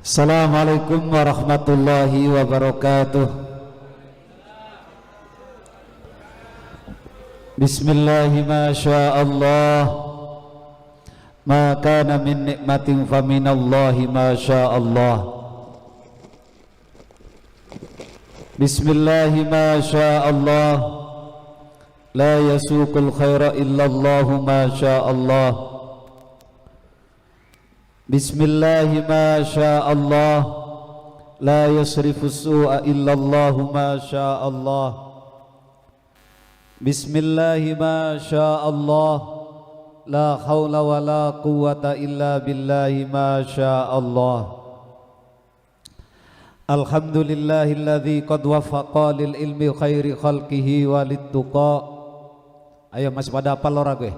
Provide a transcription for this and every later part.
Assalamualaikum warahmatullahi wabarakatuh. Bismillahi ma sya'allah, ma kana min nikmatin fa minallahi ma sya'allah. Bismillahi ma sya'allah, la yasuqul khaira illallahu ma sya'allah. Bismillahi ma sya'allah, la yasrifu su'a illallahu ma sya'allah. Bismillahi ma sya'allah, la hawla wa la quwwata illa billahi ma sya'allah. Alhamdulillahilladzi qad waffaqa lil ilmi khairi khalqihi walid tuqa. Ayo masih pada hafal ora gue?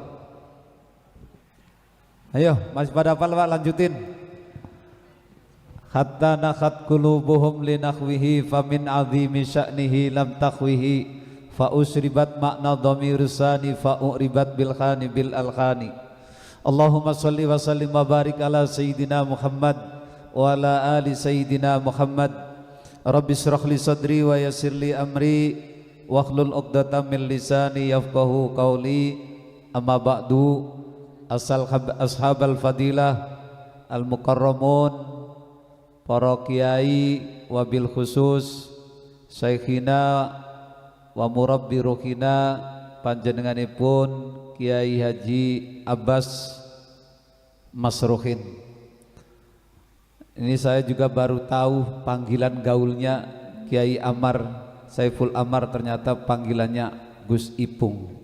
Ayo masih pada hafal Pak, lanjutin. Hatta nakhat qulubuhum linakhwihi famin azimi sya'nihi lam takhwihi fa usribat makna dhamir sani fa uribat bil khani bil alkhani. Allahumma shalli wa sallim wa barik ala sayyidina Muhammad wa ala ali sayyidina Muhammad. Rabbi shrah li sadri wa yassir li amri wahlul 'uqdatam min lisani yafqahu qawli. Amma ba'du. Ashabal fadilah al-mukarramun, para kiai wabil khusus syekhina wa murabbi ruhina panjenenganipun Kiai Haji Abbas Masruhin. Ini saya juga baru tahu panggilan gaulnya Kiai Amar Saiful Amar, ternyata panggilannya Gus Ipung.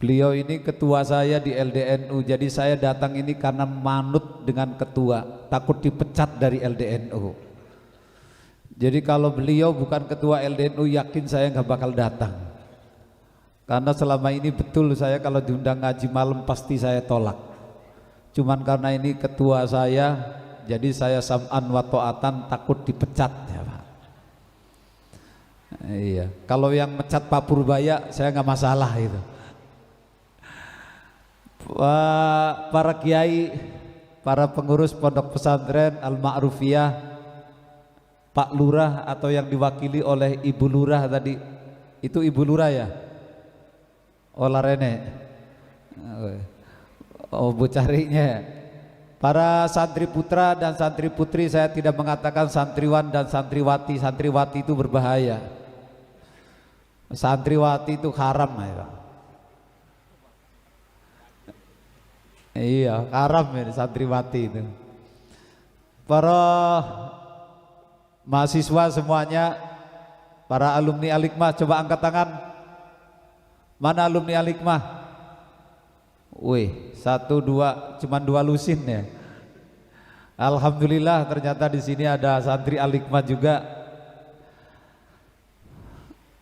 Beliau ini ketua saya di LDNU, jadi saya datang ini karena manut dengan ketua, takut dipecat dari LDNU. Jadi kalau beliau bukan ketua LDNU, yakin saya nggak bakal datang. Karena selama ini betul saya kalau diundang ngaji malam pasti saya tolak. Cuman karena ini ketua saya, jadi saya sam'an wa ta'atan, takut dipecat ya Pak. Iya, kalau yang mecat Pak Purbaya saya nggak masalah itu. Para kiai, para pengurus pondok pesantren Al-Ma'rufiyah, Pak Lurah atau yang diwakili oleh Ibu Lurah tadi, itu Ibu Lurah ya? Olah Rene. Oh bocah rinya. Para santri putra dan santri putri, saya tidak mengatakan santriwan dan santriwati. Santriwati itu berbahaya. Santriwati itu haram ya. Iya, haram ya santriwati itu. Para mahasiswa semuanya, para alumni Al-Hikmah, coba angkat tangan. Mana alumni Al-Hikmah? Wih, 1, 2, cuman 2 lusin ya. Alhamdulillah, ternyata di sini ada santri Al-Hikmah juga.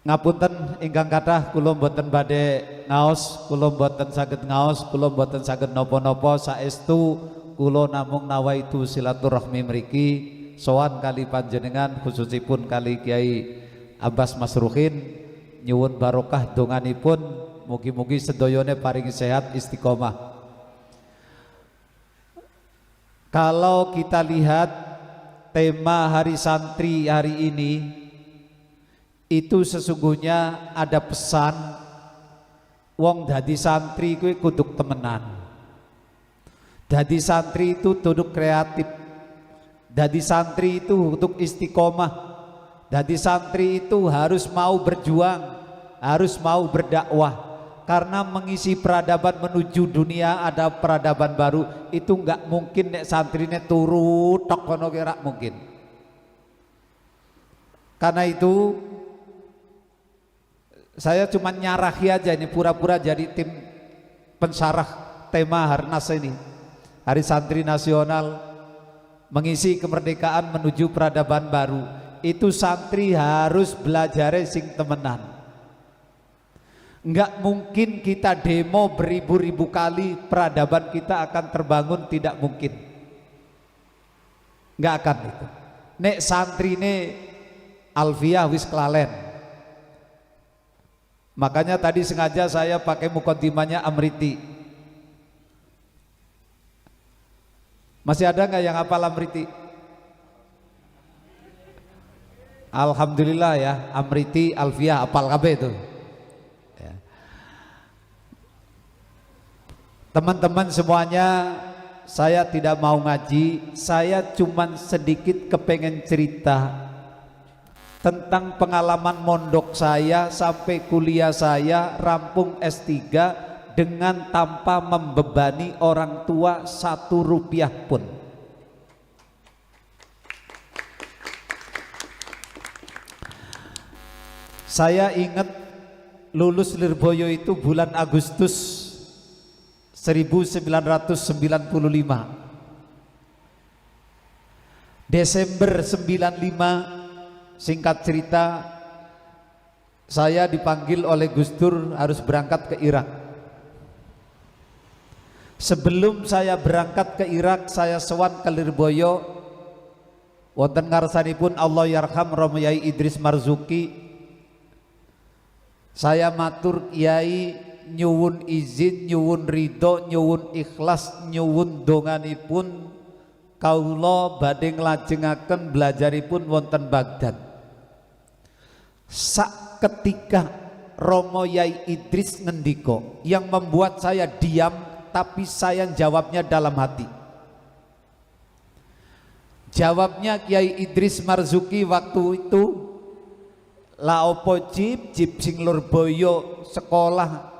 Ngapunten ingkang kathah, kula mboten badhe ngaos, kula mboten saged ngaos, kula mboten saged napa-napa, saestu kula namung nawaitu silaturahmi mriki sowan kali panjenengan, khususipun kali Kiai Abbas Masruhin, nyuwun barokah donganipun, mugi-mugi sedayane paring sehat istiqomah. Kalau kita lihat tema Hari Santri hari ini, itu sesungguhnya ada pesan wong dadi santri kuwi kudu temenan. Dadi santri itu duduk kreatif. Dadi santri itu untuk istiqomah. Dadi santri itu harus mau berjuang, harus mau berdakwah. Karena mengisi peradaban menuju dunia, ada peradaban baru, itu enggak mungkin nek santrine turu tok kono kira mungkin. Karena itu saya cuma nyarahi aja ini, pura-pura jadi tim pensarah tema Harnas ini, Hari Santri Nasional, mengisi kemerdekaan menuju peradaban baru. Itu santri harus belajar sing temenan. Enggak mungkin kita demo beribu-ribu kali peradaban kita akan terbangun, tidak mungkin. Enggak akan itu. Nek santri ne Alfiah wis kelalen. Makanya tadi sengaja saya pakai mukaddimahnya Amriti. Masih ada nggak yang hafal Amriti? Alhamdulillah ya, Amriti, Alfiah, hafal kabeh itu. Ya. Teman-teman semuanya, saya tidak mau ngaji, saya cuman sedikit kepengen cerita tentang pengalaman mondok saya sampai kuliah saya rampung S3 dengan tanpa membebani orang tua 1 rupiah pun. Saya ingat lulus Lirboyo itu bulan Agustus 1995. Desember 95, singkat cerita, saya dipanggil oleh Gus Dur harus berangkat ke Irak. Sebelum saya berangkat ke Irak, saya sowan ke Lirboyo. Wonten ngarsanipun Allah yarham Romo Yai Idris Marzuki. Saya matur Kiai nyuwun izin, nyuwun ridho, nyuwun ikhlas, nyuwun donganipun kaula badhe nglajengaken belajaripun wonten Baghdad. Sak ketika Romo Yai Idris ngendiko yang membuat saya diam, tapi saya jawabnya dalam hati. Jawabnya Kiai Idris Marzuki waktu itu, la opo jib sing Lirboyo sekolah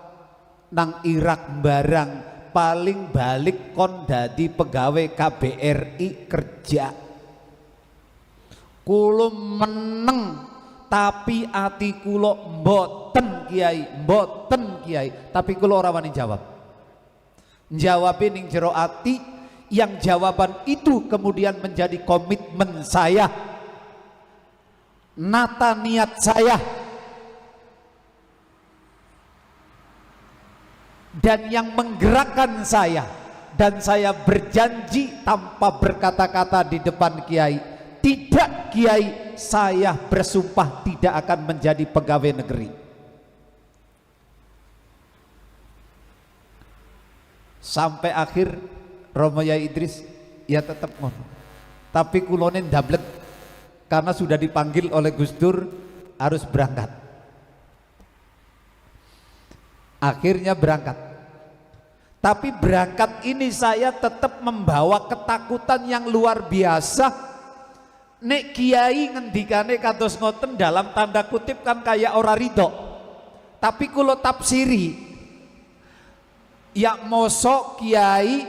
nang Irak barang paling balik kon dadi pegawai KBRI kerja. Kulo meneng tapi ati kulo mboten Kiai, tapi kulo ora wani jawab. Jawabin ning jero ati, yang jawaban itu kemudian menjadi komitmen saya, nata niat saya, dan yang menggerakkan saya. Dan saya berjanji tanpa berkata-kata di depan Kiai, tidak Kiai, saya bersumpah tidak akan menjadi pegawai negeri. Sampai akhir Romo Yai Idris ya tetap ngono. Tapi kulone ndablet karena sudah dipanggil oleh Gus Dur harus berangkat. Akhirnya berangkat. Tapi berangkat ini saya tetap membawa ketakutan yang luar biasa. Nek Kiai ngendikane kados ngoten dalam tanda kutip kan kayak ora ridho. Tapi kulo tafsiri, ya mosok Kiai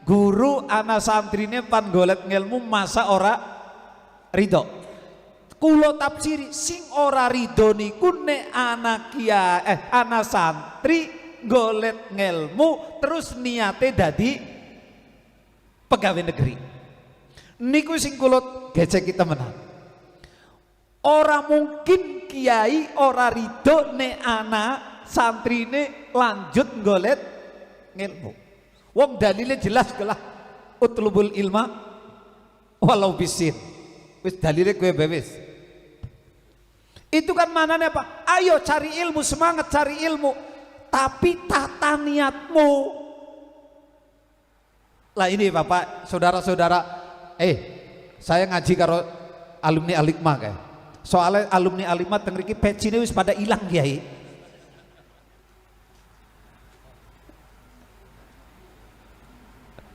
guru anak santrine pan golek ngelmu masa ora ridho. Kulo tafsiri sing ora ridho niku nek anak Kiai anak santri golek ngelmu terus niate dadi pegawai negeri. Niku sing kulo gecek kita menang. Ora mungkin Kiai ora ridho nek anak santrine lanjut golek ilmu. Wong dalile jelas kelah utlubul ilma walau bisin. Wis dalile kowe wis. Itu kan manane apa? Ayo cari ilmu, semangat cari ilmu. Tapi tata niatmu. Lah ini Bapak, saudara-saudara, saya ngaji karo alumni Alikma kae. Soalnya alumni Alikma teng mriki pecine wis pada ilang Kiai.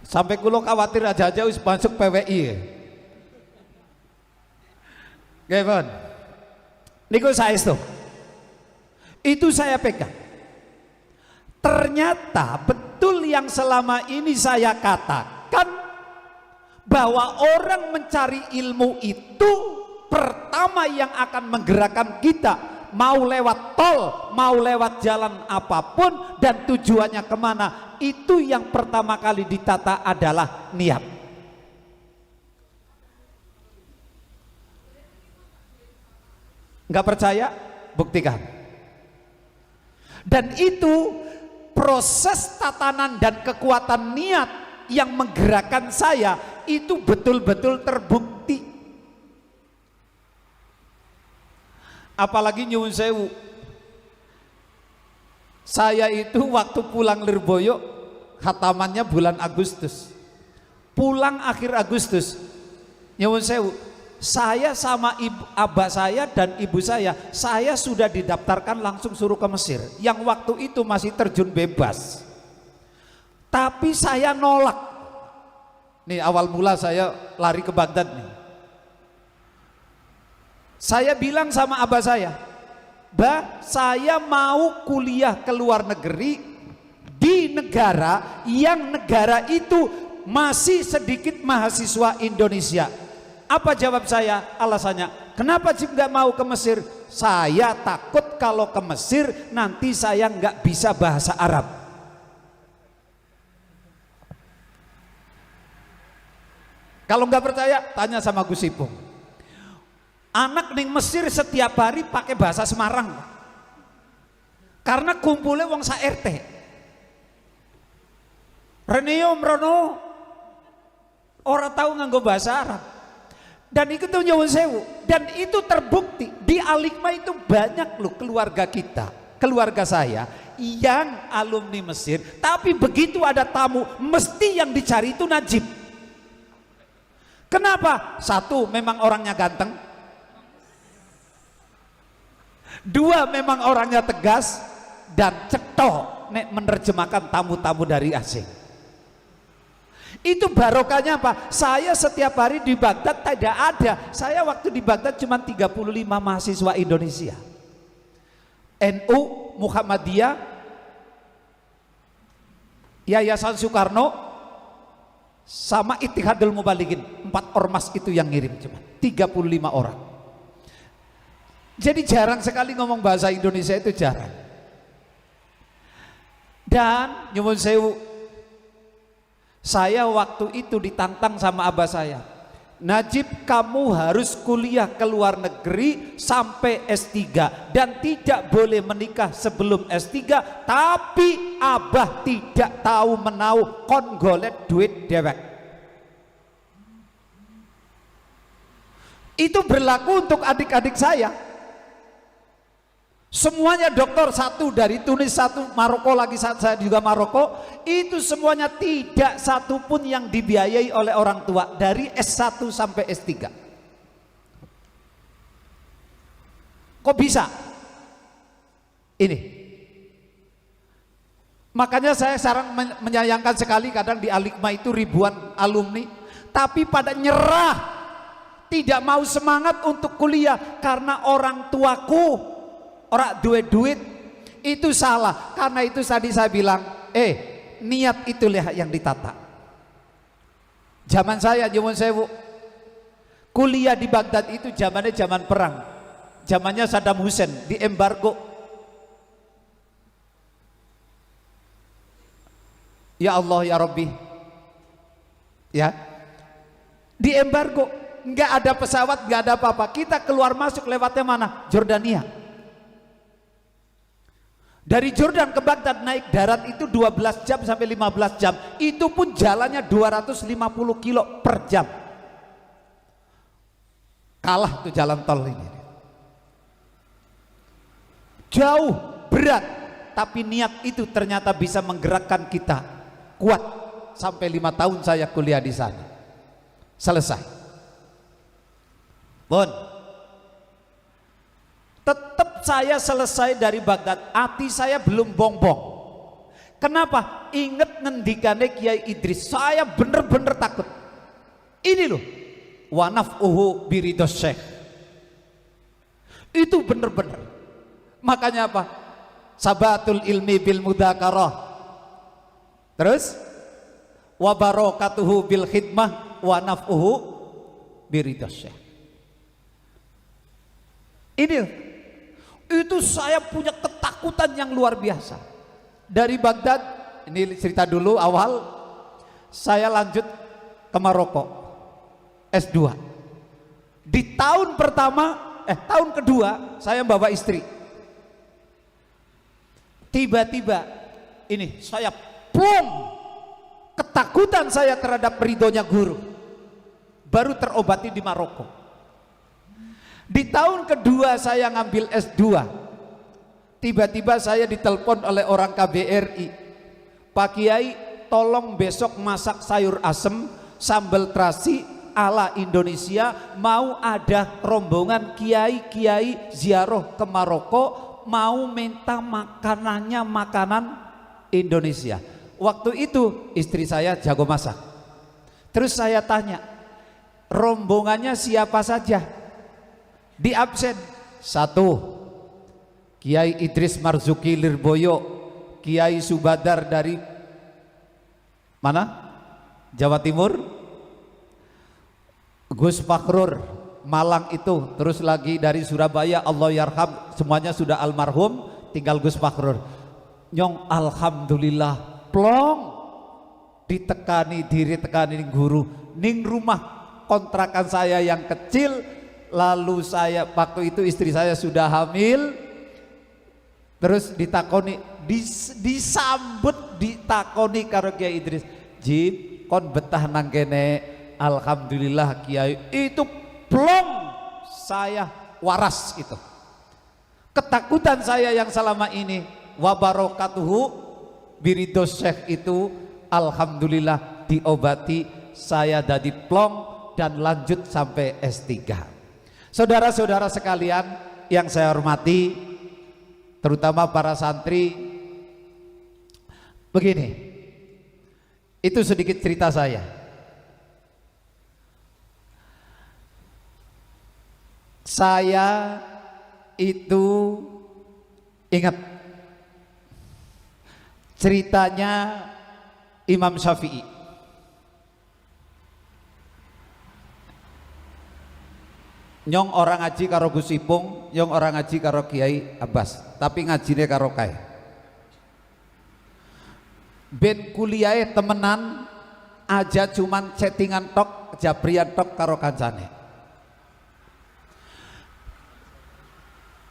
Sampai kulo khawatir aja wis masuk PWI. Gimana? Niku saestu. Itu saya pegang. Ternyata betul yang selama ini saya katakan, bahwa orang mencari ilmu itu pertama yang akan menggerakkan kita, mau lewat tol, mau lewat jalan apapun dan tujuannya kemana, itu yang pertama kali ditata adalah niat. Nggak percaya? Buktikan. Dan itu proses tatanan dan kekuatan niat yang menggerakkan saya itu betul-betul terbukti. Apalagi nyuwun sewu, saya itu waktu pulang Lirboyo khatamannya bulan Agustus. Pulang akhir Agustus, nyuwun sewu, saya sama abah saya dan ibu saya sudah didaftarkan langsung suruh ke Mesir, yang waktu itu masih terjun bebas. Tapi saya nolak. Nih awal mula saya lari ke Baghdad nih. Saya bilang sama abah saya, "Bah, saya mau kuliah ke luar negeri di negara yang negara itu masih sedikit mahasiswa Indonesia." Apa jawab saya? Alasannya, "Kenapa Cip nggak mau ke Mesir?" "Saya takut kalau ke Mesir nanti saya nggak bisa bahasa Arab." Kalau nggak percaya, tanya sama Gus Ipung. Anak ning Mesir setiap hari pakai bahasa Semarang, karena kumpulnya wong sa RT. Reneo mrono orang tahu nganggo bahasa Arab, dan itu tuh nyuwun sewu, dan itu terbukti di Al-Hikmah itu banyak loh keluarga kita, keluarga saya yang alumni Mesir, tapi begitu ada tamu mesti yang dicari itu Najib. Kenapa? Satu, memang orangnya ganteng. Dua, memang orangnya tegas dan cetok nek menerjemahkan tamu-tamu dari asing. Itu barokahnya apa? Saya setiap hari di Baghdad tidak ada. Saya waktu di Baghdad cuma 35 mahasiswa Indonesia. NU, Muhammadiyah, Yayasan Soekarno, sama Ittihadul Mubalikin. 4 ormas itu yang ngirim, cuma 35 orang. Jadi jarang sekali ngomong bahasa Indonesia, itu jarang. Dan nyuwun sewu, saya waktu itu ditantang sama abah saya, "Najib, kamu harus kuliah ke luar negeri sampai S3 dan tidak boleh menikah sebelum S3, tapi abah tidak tahu menau kon golek duit dewek." Itu berlaku untuk adik-adik saya. Semuanya dokter, satu dari Tunis, satu Maroko, lagi saya juga Maroko. Itu semuanya tidak satu pun yang dibiayai oleh orang tua dari S1 sampai S3. Kok bisa? Ini. Makanya saya sekarang menyayangkan sekali, kadang di Al-Hikmah itu ribuan alumni, tapi pada nyerah, tidak mau semangat untuk kuliah karena orang tuaku orang duit itu salah. Karena itu tadi saya bilang, niat itulah yang ditata. Zaman saya, nyuwun sewu, kuliah di Baghdad itu zamannya zaman perang, zamannya Saddam Hussein, di embargo. Ya Allah ya Rabbi, ya, di embargo, nggak ada pesawat, nggak ada apa-apa. Kita keluar masuk lewatnya mana? Jordania. Dari Jordan ke Baghdad naik darat itu 12 jam sampai 15 jam. Itu pun jalannya 250 kilo per jam. Kalah tuh jalan tol ini. Jauh, berat, tapi niat itu ternyata bisa menggerakkan kita kuat. Sampai 5 tahun saya kuliah di sana. Selesai. Bon. Tetap saya selesai dari Baghdad, hati saya belum bongbong. Kenapa? Ingat ngendikane Kiai Idris, saya bener-bener takut. Ini loh, wa naf'uhu biridos syekh. Itu bener-bener. Makanya apa? Sabatul ilmi bil mudzakarah. Terus wa barakatuhu bil khidmah wa naf'uhu biridos syekh. Ini itu saya punya ketakutan yang luar biasa. Dari Baghdad, ini cerita dulu awal, saya lanjut ke Maroko S2. Di tahun pertama, tahun kedua saya bawa istri. Tiba-tiba ini saya ketakutan saya terhadap ridhonya guru baru terobati di Maroko. Di tahun kedua saya ngambil S2, tiba-tiba saya ditelepon oleh orang KBRI, "Pak Kiai, tolong besok masak sayur asem sambal terasi ala Indonesia, mau ada rombongan kiai-kiai ziarah ke Maroko, mau minta makanannya makanan Indonesia. Waktu itu istri saya jago masak. Terus saya tanya, rombongannya siapa saja? Di absen. 1, Kiai Idris Marzuki Lirboyo, Kiai Subadar dari mana? Jawa Timur. Gus Fakrur Malang itu, terus lagi dari Surabaya, Allah yarham, semuanya sudah almarhum, tinggal Gus Fakrur. Nyong alhamdulillah plong ditekani diri tekani guru ning rumah kontrakan saya yang kecil. Lalu saya waktu itu istri saya sudah hamil, terus ditakoni disambut ditakoni karo Kiai Idris, Jib kon betah nang kene. Alhamdulillah Kiai, itu plong saya waras itu. Ketakutan saya yang selama ini wabarakatuhu biridos syekh itu alhamdulillah diobati, saya jadi plong dan lanjut sampai S3. Saudara-saudara sekalian yang saya hormati, terutama para santri, begini, itu sedikit cerita saya. Saya itu ingat ceritanya Imam Syafi'i. Nyong orang ngaji karo Gus Ipung, nyong orang ngaji karo Kiai Abbas, tapi ngajine karo kae. Ben kuliahe temenan aja cuman chattingan tok, jabrian tok karo kancane.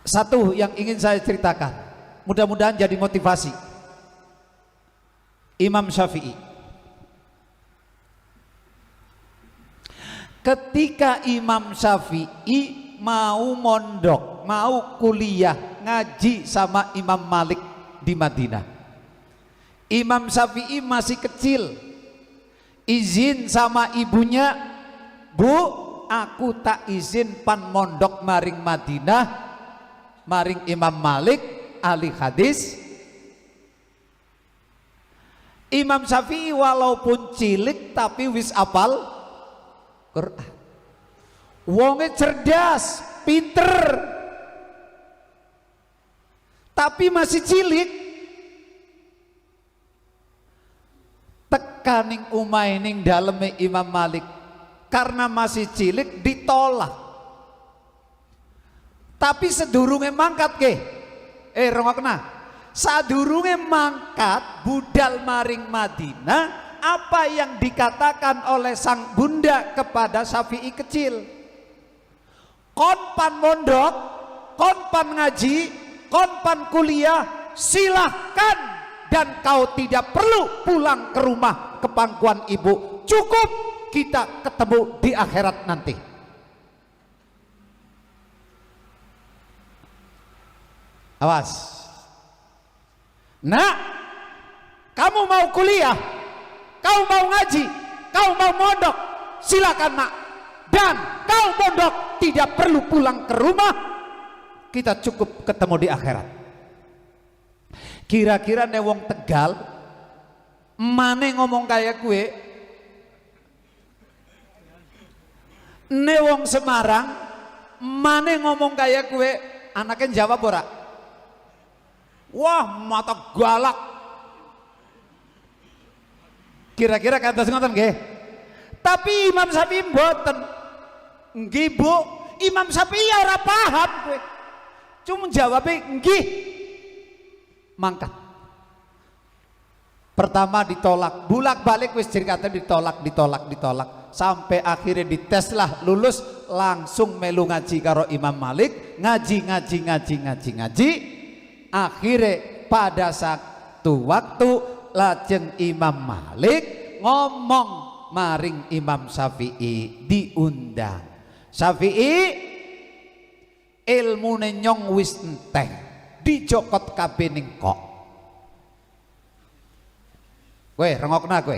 Satu yang ingin saya ceritakan, mudah-mudahan jadi motivasi. Imam Syafi'i, ketika Imam Syafi'i mau mondok, mau kuliah ngaji sama Imam Malik di Madinah, Imam Syafi'i masih kecil, izin sama ibunya, Bu, aku tak izin pan mondok maring Madinah, maring Imam Malik ahli hadis. Imam Syafi'i walaupun cilik tapi wis apal Quran. Wonge cerdas, pinter, tapi masih cilik. Tekaning umai ning daleme Imam Malik, karena masih cilik ditolak. Tapi sedurunge mangkat ke, rongokna, sadurunge mangkat budal maring Madinah, apa yang dikatakan oleh sang bunda kepada Syafi'i kecil? Konpan mondok, konpan ngaji, konpan kuliah, silahkan, dan kau tidak perlu pulang ke rumah ke pangkuan ibu, cukup kita ketemu di akhirat nanti. Awas. Nah, kamu mau kuliah, kau mau ngaji, kau mau mondok, silakan nak. Dan kau mondok tidak perlu pulang ke rumah, kita cukup ketemu di akhirat. Kira-kira ne wong Tegal mane ngomong kayak gue, ne wong Semarang mane ngomong kayak gue, anaknya jawab ora? Wah, mata galak. Kira-kira kata ngoten nggih. Tapi Imam Syafi'i mboten. Nggih, Bu, Imam Syafi'i ora paham kowe. Cuma jawabnya nggih. Mangkat. Pertama ditolak, bolak-balik wis cerita ditolak. Sampai akhirnya dites lah, lulus, langsung melu ngaji karo Imam Malik, ngaji. Akhirnya pada satu waktu lajeng Imam Malik ngomong maring Imam Syafi'i, diundang. Syafi'i, ilmune nyong wis enteng, dijokot kabeh ning kok. Kowe rengokna kowe.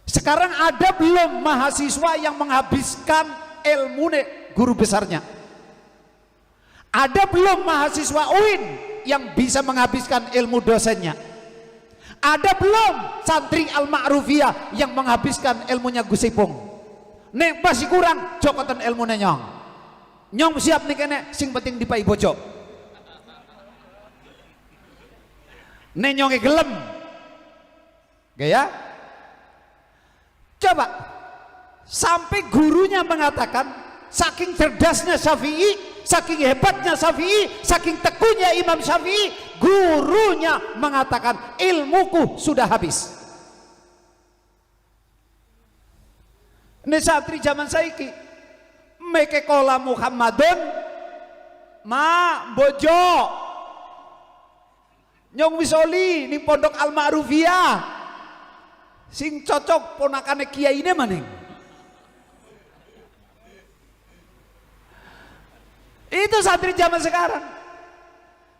Sekarang ada belum mahasiswa yang menghabiskan ilmu guru besarnya? Ada belum mahasiswa UIN yang bisa menghabiskan ilmu dosennya? Ada belum santri Al-Ma'rufiyah yang menghabiskan ilmunya Gus Ipung? Nek masih kurang, jokotan ilmunya nyong. Nyong siap nih kene, sing penting dipai bojo. Nek nyonge gelem, gaya. Coba, sampai gurunya mengatakan, saking cerdasnya Syafi'i, saking hebatnya Syafi'i, saking teguhnya Imam Syafi'i, gurunya mengatakan ilmuku sudah habis. Ini santri zaman saiki meke kola Muhammadun ma bojo nyong wisoli ning pondok Al-Ma'rufiyah sing cocok ponakane kiai ini maning. Itu santri zaman sekarang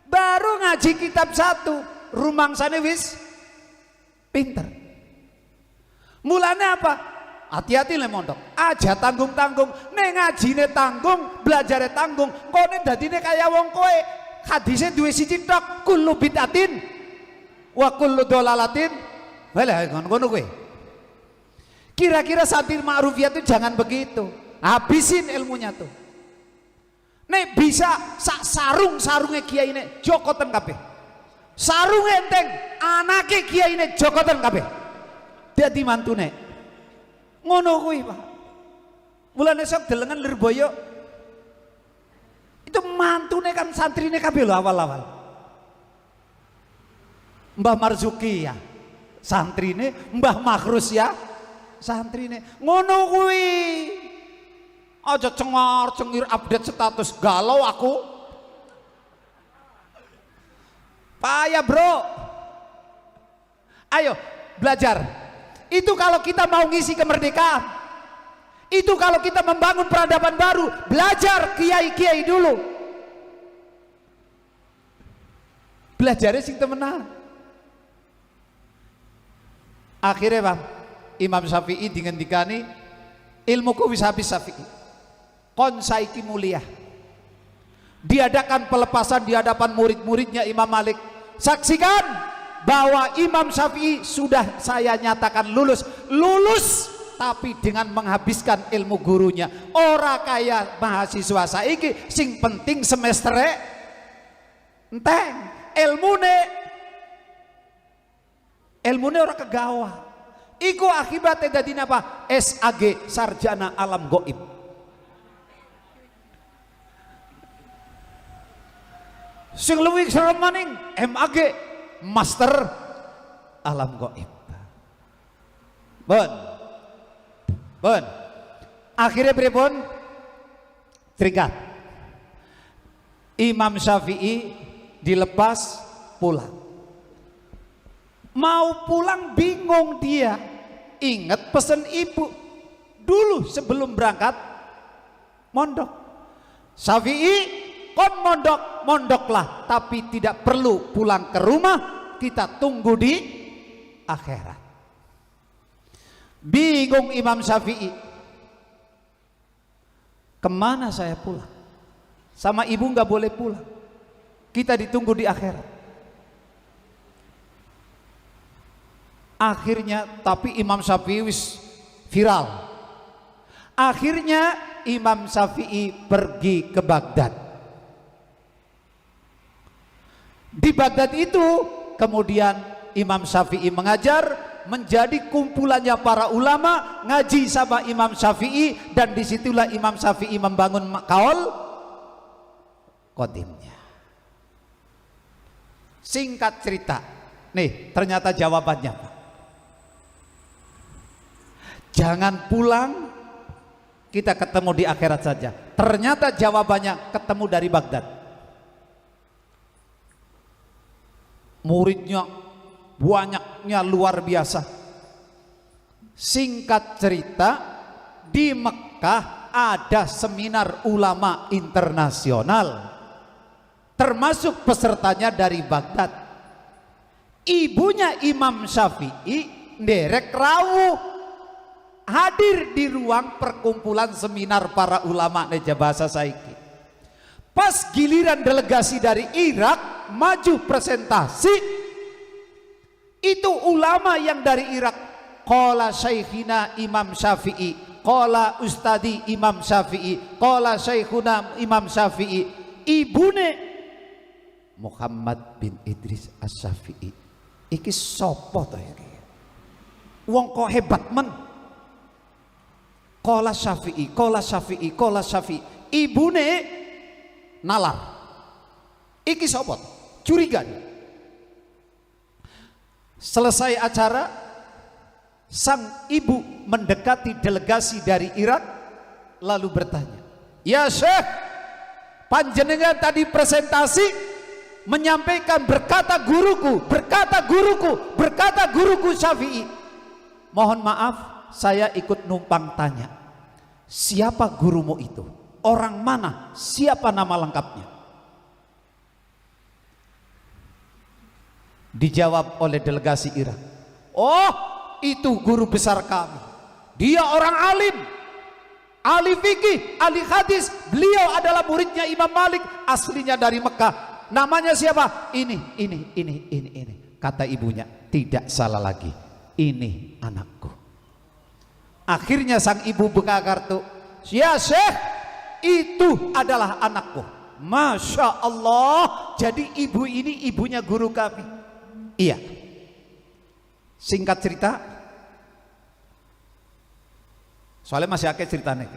baru ngaji kitab satu rumangsane wis pinter. Mulanya apa? Hati-hati le mondok, aja tanggung-tanggung, nek ngajine tanggung, belajare tanggung, kone dadine kaya wong kowe, hadise duwe siji tok, kullu bid'atin wa kullu dolalatin, walah ngono kowe. Kira-kira santri Ma'rufiyah itu jangan begitu, habisin ilmunya tuh. Nek bisa sak sarung-sarunge kiai ini jokoten kabeh. Sarung enteng, anake kiai ini jokoten kabeh. Dadi mantune. Ngono kuwi, Pak. Mulane sok delengan Lirboyo. Itu mantune kan santrine kabeh lho awal-awal. Mbah Marzuki ya santrine, Mbah Makhrus ya santrine. Ngono kuwi. Aja cengar-cengir update status galau aku. Payah, Bro. Ayo belajar. Itu kalau kita mau ngisi kemerdekaan. Itu kalau kita membangun peradaban baru, belajar kiai-kiai dulu. Belajarnya sing temenan. Akhirnya Bang, Imam Syafi'i dingendikani ilmuku wis habis Syafi'i. Kon saiki mulia. Diadakan pelepasan di hadapan murid-muridnya Imam Malik. Saksikan bahwa Imam Syafi'i sudah saya nyatakan lulus tapi dengan menghabiskan ilmu gurunya. Ora kaya mahasiswa saiki sing penting semester enteng ilmune ora kegawa. Iku akibatnya dadine apa? SAG, sarjana alam goib. Sing luwih serem maning MAG, master alam goib. Bon. Akhirnya pripun? Terikat. Imam Syafi'i dilepas pulang. Mau pulang bingung dia. Ingat pesan ibu dulu sebelum berangkat mondok. Syafi'i kon mondoklah, tapi tidak perlu pulang ke rumah, kita tunggu di akhirat. Bingung Imam Syafi'i, kemana saya pulang? Sama ibu nggak boleh pulang, kita ditunggu di akhirat. Akhirnya, tapi Imam Syafi'i wis viral. Akhirnya Imam Syafi'i pergi ke Baghdad. Di Baghdad itu kemudian Imam Syafi'i mengajar, menjadi kumpulannya para ulama ngaji sama Imam Syafi'i, dan disitulah Imam Syafi'i membangun kaul qadimnya. Singkat cerita, nih ternyata jawabannya, Pak. Jangan pulang, kita ketemu di akhirat saja. Ternyata jawabannya ketemu dari Baghdad. Muridnya banyaknya luar biasa. Singkat cerita, di Mekah ada seminar ulama internasional, termasuk pesertanya dari Baghdad. Ibunya Imam Syafi'i nderek rawuh hadir di ruang perkumpulan seminar para ulama neja bahasa saiki. Pas giliran delegasi dari Irak maju presentasi, itu ulama yang dari Irak, qala syaikhina Imam Syafi'i, qala ustadi Imam Syafi'i, qala syaikhuna Imam Syafi'i, ibune Muhammad bin Idris As-Syafi'i. Iki sapa to iki? Wong kok hebat men. Qala Syafi'i, qala Syafi'i, qala Syafi'i. Ibune nalar. Iki sapa? Curiga. Selesai acara, sang ibu mendekati delegasi dari Irak lalu bertanya, "Ya Syekh, panjenengan tadi presentasi menyampaikan berkata guruku Syafi'i. Mohon maaf, saya ikut numpang tanya. Siapa gurumu itu? Orang mana? Siapa nama lengkapnya?" Dijawab oleh delegasi Irak, "Oh, itu guru besar kami. Dia orang alim, ahli fikih, ahli hadis. Beliau adalah muridnya Imam Malik, aslinya dari Mekah. Namanya siapa? Ini. Kata ibunya, tidak salah lagi. Ini anakku." Akhirnya sang ibu buka kartu. "Ya Syekh, itu adalah anakku." Masya Allah. Jadi ibu ini ibunya guru kami. Iya. Singkat cerita, soalnya masih akeh ceritanya.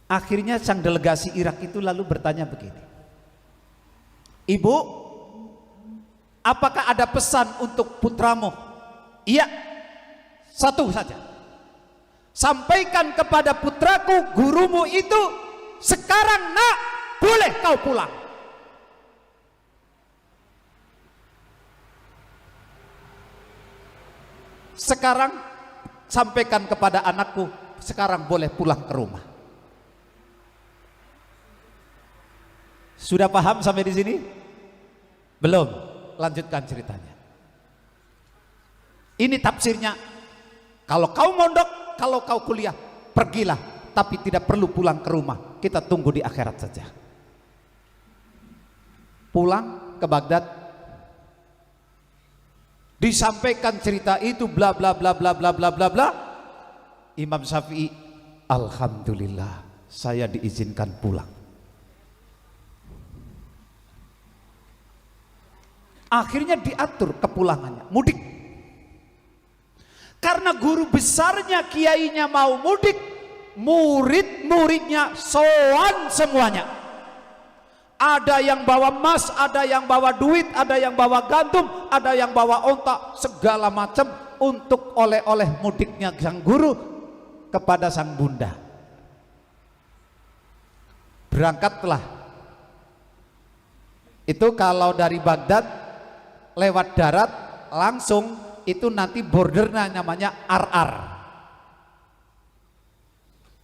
Akhirnya sang delegasi Irak itu lalu bertanya begini, "Ibu, apakah ada pesan untuk putramu?" "Iya, satu saja. Sampaikan kepada putraku, gurumu itu sekarang nak boleh kau pulang." Sekarang sampaikan kepada anakku, sekarang boleh pulang ke rumah. Sudah paham sampai di sini? Belum? Lanjutkan ceritanya. Ini tafsirnya. Kalau kau mondok, kalau kau kuliah, pergilah, tapi tidak perlu pulang ke rumah. Kita tunggu di akhirat saja. Pulang ke Baghdad, disampaikan cerita itu bla bla bla bla bla bla bla bla. Imam Syafi'i, "Alhamdulillah, saya diizinkan pulang." Akhirnya diatur kepulangannya, mudik. Karena guru besarnya, kiainya mau mudik, murid-muridnya sowan semuanya. Ada yang bawa emas, ada yang bawa duit, ada yang bawa gandum, ada yang bawa onta, segala macam untuk oleh-oleh mudiknya sang guru kepada sang bunda. Berangkatlah. Itu kalau dari Baghdad lewat darat langsung, itu nanti bordernya namanya Ar-Ar.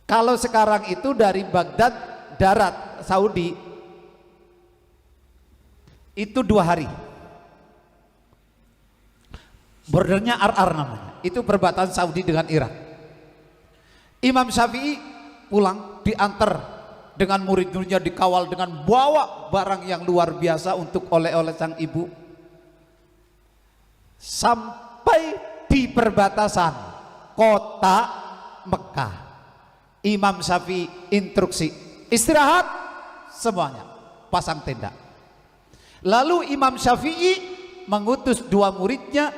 Kalau sekarang itu dari Baghdad darat Saudi itu 2 hari. Bordernya Ar-Ar namanya. Itu perbatasan Saudi dengan Irak. Imam Syafi'i pulang diantar dengan murid-muridnya, dikawal dengan bawa barang yang luar biasa untuk oleh-oleh sang ibu. Sampai di perbatasan kota Mekah, Imam Syafi'i instruksi, istirahat semuanya, pasang tenda. Lalu Imam Syafi'i mengutus 2 muridnya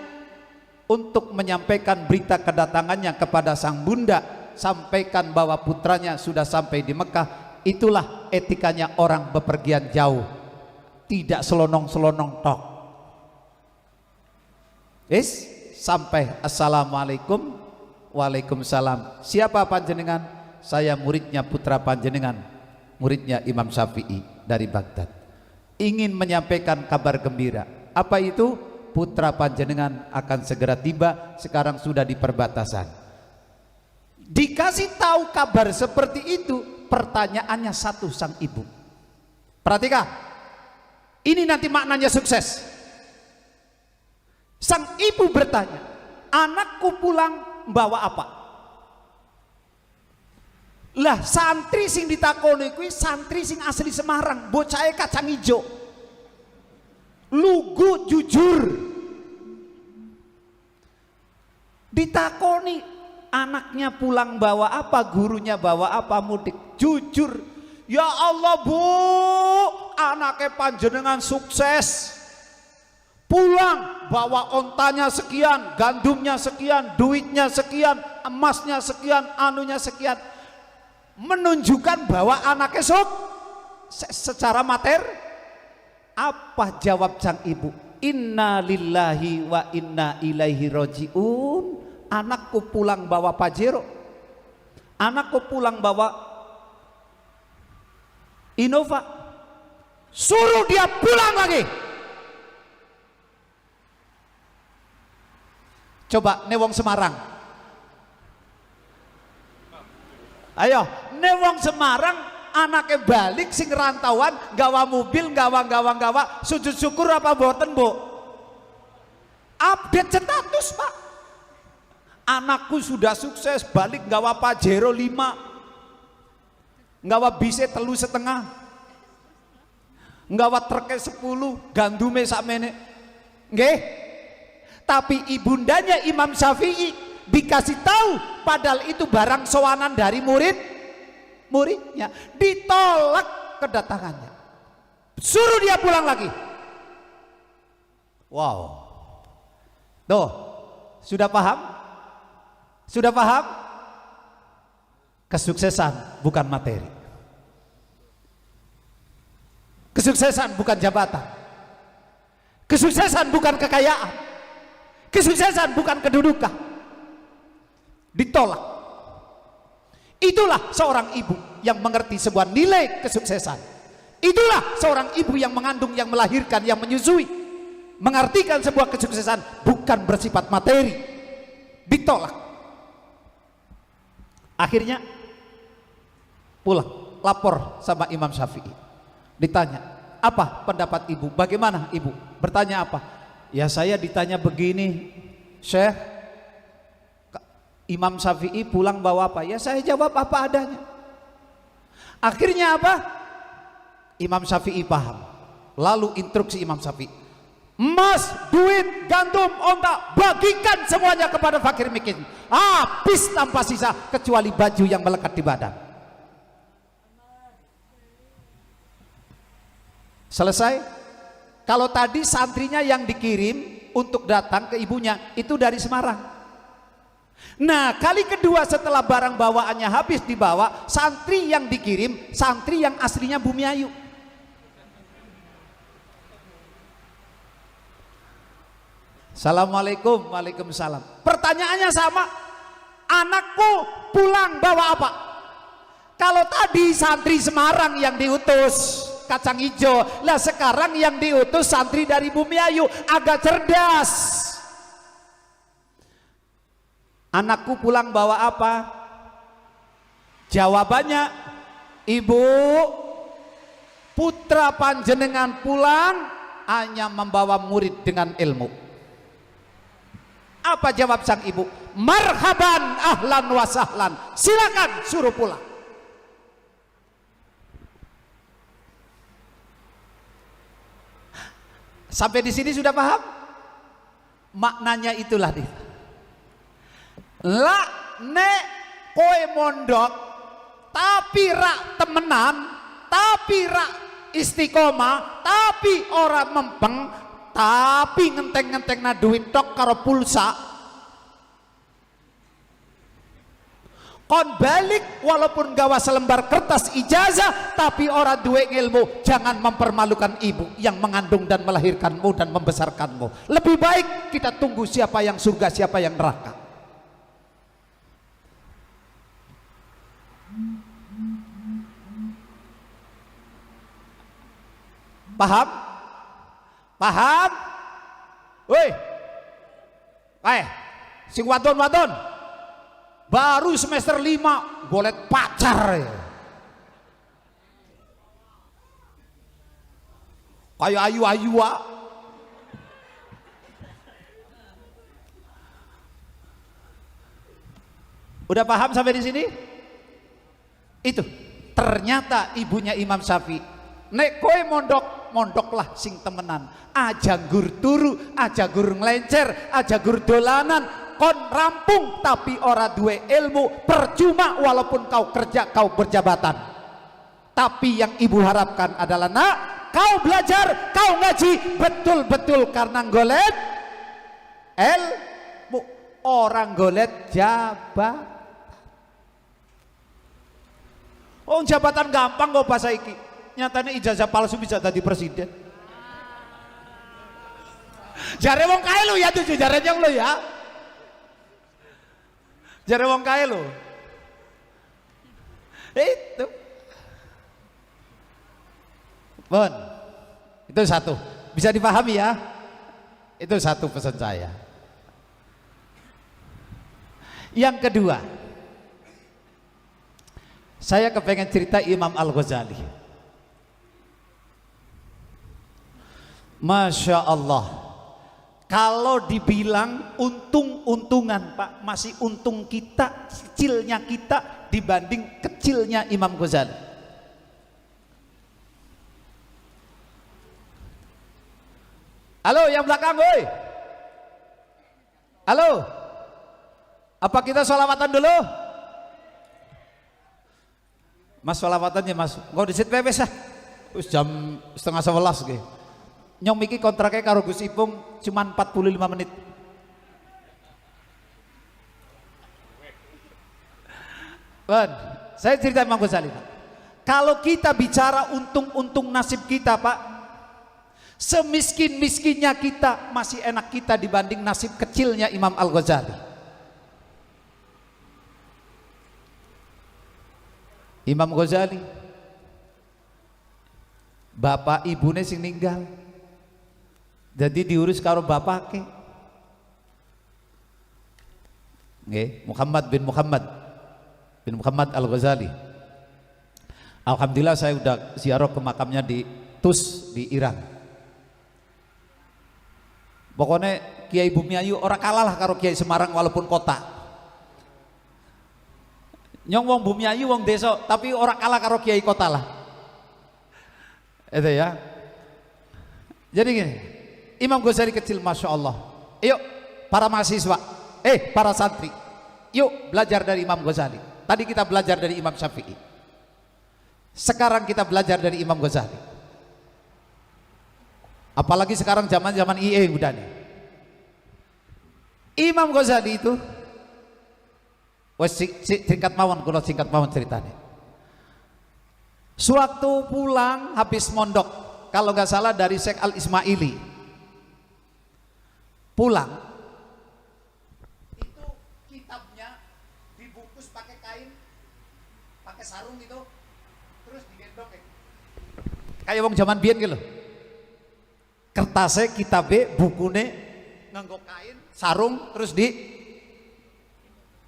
untuk menyampaikan berita kedatangannya kepada sang bunda. Sampaikan bahwa putranya sudah sampai di Mekah. Itulah etikanya orang bepergian jauh, tidak selonong-selonong tok. Sampai assalamualaikum, waalaikumsalam. Siapa panjenengan? Saya muridnya putra panjenengan, muridnya Imam Syafi'i dari Baghdad. Ingin menyampaikan kabar gembira. Apa itu? Putra panjenengan akan segera tiba, sekarang sudah di perbatasan. Dikasih tahu kabar seperti itu, pertanyaannya satu sang ibu. Perhatikan, ini nanti maknanya sukses. Sang ibu bertanya, anakku pulang bawa apa? Lah santri sing ditakoni kuwi santri sing asli Semarang, bocahe kacang ijo. Lugu jujur. Ditakoni anaknya pulang bawa apa, gurunya bawa apa, mudik. Jujur, ya Allah Bu, anaknya panjenengan sukses. Pulang bawa ontanya sekian, gandumnya sekian, duitnya sekian, emasnya sekian, anunya sekian. Menunjukkan bahwa anaknya secara materi. Apa jawab sang ibu? Inna lillahi wa inna ilaihi roji'un. Anakku pulang bawa Pajero, anakku pulang bawa Innova. Suruh dia pulang lagi. Coba newong Semarang, ayo newong Semarang, anaknya balik sing rantauan, gawa mobil, gawa sujud syukur apa boten Bu? Update status Pak. Anakku sudah sukses, balik gawa Pajero 5, gawa bise 3,5, gawa truknya 10, gandume sakmene. Nggih. Tapi ibundanya Imam Syafi'i dikasih tahu, padahal itu barang sowanan dari muridnya, ditolak kedatangannya, suruh dia pulang lagi. Wow, tuh sudah paham? Sudah paham? Kesuksesan bukan materi, kesuksesan bukan jabatan, kesuksesan bukan kekayaan, kesuksesan bukan kedudukan. Ditolak. Itulah seorang ibu yang mengerti sebuah nilai kesuksesan. Itulah seorang ibu yang mengandung, yang melahirkan, yang menyusui, mengartikan sebuah kesuksesan bukan bersifat materi. Ditolak. Akhirnya pulang, lapor sama Imam Syafi'i. Ditanya, apa pendapat ibu? Bagaimana ibu? Bertanya apa? Ya saya ditanya begini, Syekh, Imam Syafi'i pulang bawa apa? Ya saya jawab apa adanya. Akhirnya apa? Imam Syafi'i paham. Lalu instruksi Imam Syafi'i, emas, duit, gandum, onta, bagikan semuanya kepada fakir miskin. Habis tanpa sisa kecuali baju yang melekat di badan. Selesai. Kalau tadi santrinya yang dikirim untuk datang ke ibunya itu dari Semarang. Nah, kali kedua setelah barang bawaannya habis dibawa, santri yang dikirim, santri yang aslinya Bumiayu. Assalamualaikum. Waalaikumsalam. Pertanyaannya sama, anakku pulang bawa apa? Kalau tadi santri Semarang yang diutus kacang hijau, lah sekarang yang diutus santri dari Bumiayu, agak cerdas. Anakku pulang bawa apa? Jawabannya, ibu, putra panjenengan pulang hanya membawa murid dengan ilmu. Apa jawab sang ibu? Marhaban, ahlan wa sahlan, silakan suruh pulang. Sampai di sini sudah paham? Maknanya itulah dia. La nek koe mondok tapi rak temenan, tapi rak istiqomah, tapi orang mempeng, tapi ngenteng-ngenteng na duit tok karo pulsa, kon balik walaupun gawa selembar kertas ijazah tapi orang duwe ilmu. Jangan mempermalukan ibu yang mengandung dan melahirkanmu dan membesarkanmu. Lebih baik kita tunggu siapa yang surga, siapa yang neraka. Paham? Paham? Woi, sing wadon-wadon baru semester 5 golet pacar ya. Kayak ayu-ayu Udah paham sampai di sini? Itu ternyata ibunya Imam Syafi'i, nek kowe mondoklah sing temenan, aja gur turu, aja gur nglencer, aja gur dolanan, kon rampung tapi ora duwe ilmu, percuma walaupun kau kerja, kau berjabatan. Tapi yang ibu harapkan adalah, nak, kau belajar, kau ngaji betul-betul karena golet ilmu, orang golet jabatan. Oh, jabatan gampang kok pas saiki. Nyatanya ijazah palsu bisa jadi presiden. Jare wong kae lo ya, tuh jare yang lo ya. Jare wong kae lo. Itu. Bon. Itu satu. Bisa dipahami ya? Itu satu pesan saya. Yang kedua, saya kepengen cerita Imam Al-Ghazali. Masya Allah, kalau dibilang untung-untungan Pak, masih untung kita, kecilnya kita dibanding kecilnya Imam Ghazali. Halo yang belakang, woi. Halo, apa kita sholawatan dulu? Mas sholawatannya mas, nggak disit pepes ah. Us jam 10:30 gitu. Nyong miki kontraknya karo Gus Ipung cuma 45 menit. Ban, saya cerita Imam Ghazali Pak. Kalau kita bicara untung-untung nasib kita Pak, semiskin-miskinnya kita masih enak kita dibanding nasib kecilnya Imam Al-Ghazali. Imam Ghazali, bapak ibunya sing ninggal, jadi diurus karo bapake. Nggih, Muhammad bin Muhammad Al-Ghazali. Alhamdulillah saya udah ziarah ke makamnya di Tus di Iran. Pokoknya Kiai Bumiayu orang kalah lah karo Kiai Semarang walaupun kota. Nyong wong Bumiayu wong desa tapi orang kalah karo Kiai kota lah. Itu ya. Jadi gini, Imam Ghazali kecil Masya Allah. Yuk para mahasiswa, para santri, yuk belajar dari Imam Ghazali. Tadi kita belajar dari Imam Syafi'i, sekarang kita belajar dari Imam Ghazali. Apalagi sekarang zaman IE udah nih. Imam Ghazali itu singkat mawon ceritanya. Sewaktu pulang habis mondok, kalau nggak salah dari Syekh Al Ismaili, pulang itu kitabnya dibungkus pakai kain, pakai sarung gitu, terus digendong kayak wong zaman biyen gitu. Kertasnya kitabe bukune nganggo kain, sarung, terus di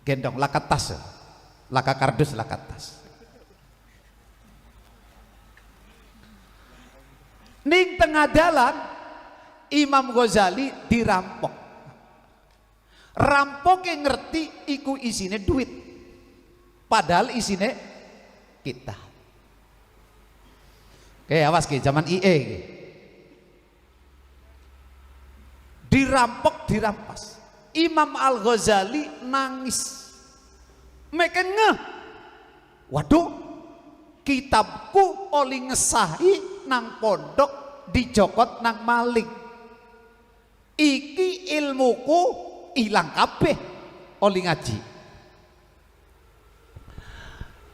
gendong lakat tas, laka kardus, lakat tas. Ning tengah jalan Imam Ghazali dirampok. Rampoknya ngerti iku isine duit, padahal isine kita. Oke, awas ke zaman IE. Dirampok, dirampas. Imam Al-Ghazali nangis. Mereka ngeh, waduh, kitabku oli ngesahi nang pondok dijokot nang maling. Iki ilmuku ilang kabeh oli ngaji.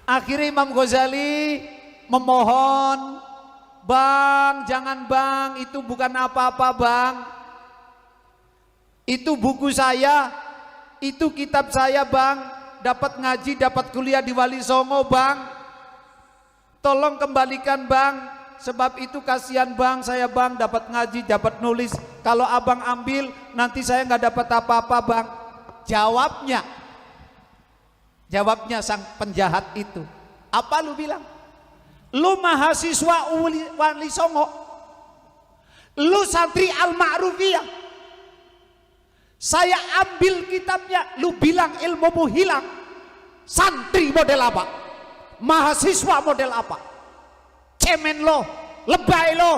Akhirnya Imam Ghazali memohon, bang, jangan bang, itu bukan apa-apa bang. Itu buku saya, itu kitab saya bang, dapat ngaji, dapat kuliah di Wali Songo bang, tolong kembalikan bang, sebab itu kasihan bang, saya bang dapat ngaji, dapat nulis, kalau abang ambil nanti saya nggak dapat apa-apa bang. Jawabnya sang penjahat itu, apa lu bilang? Lu mahasiswa Wali Songo, lu santri Al-Ma'rufiyah, saya ambil kitabnya, lu bilang ilmumu hilang. santri model apa, mahasiswa model apa, cemen lo, lebay lo.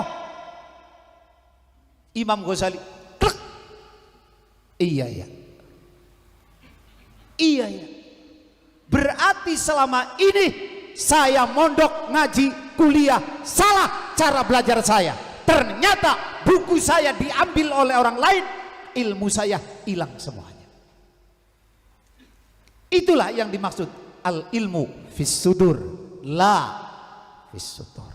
Imam Ghazali klek. Iya ya, iya ya, berarti selama ini saya mondok ngaji kuliah salah cara belajar saya. Ternyata buku saya diambil oleh orang lain, ilmu saya hilang semuanya. Itulah yang dimaksud al ilmu fis sudur la fis sudur.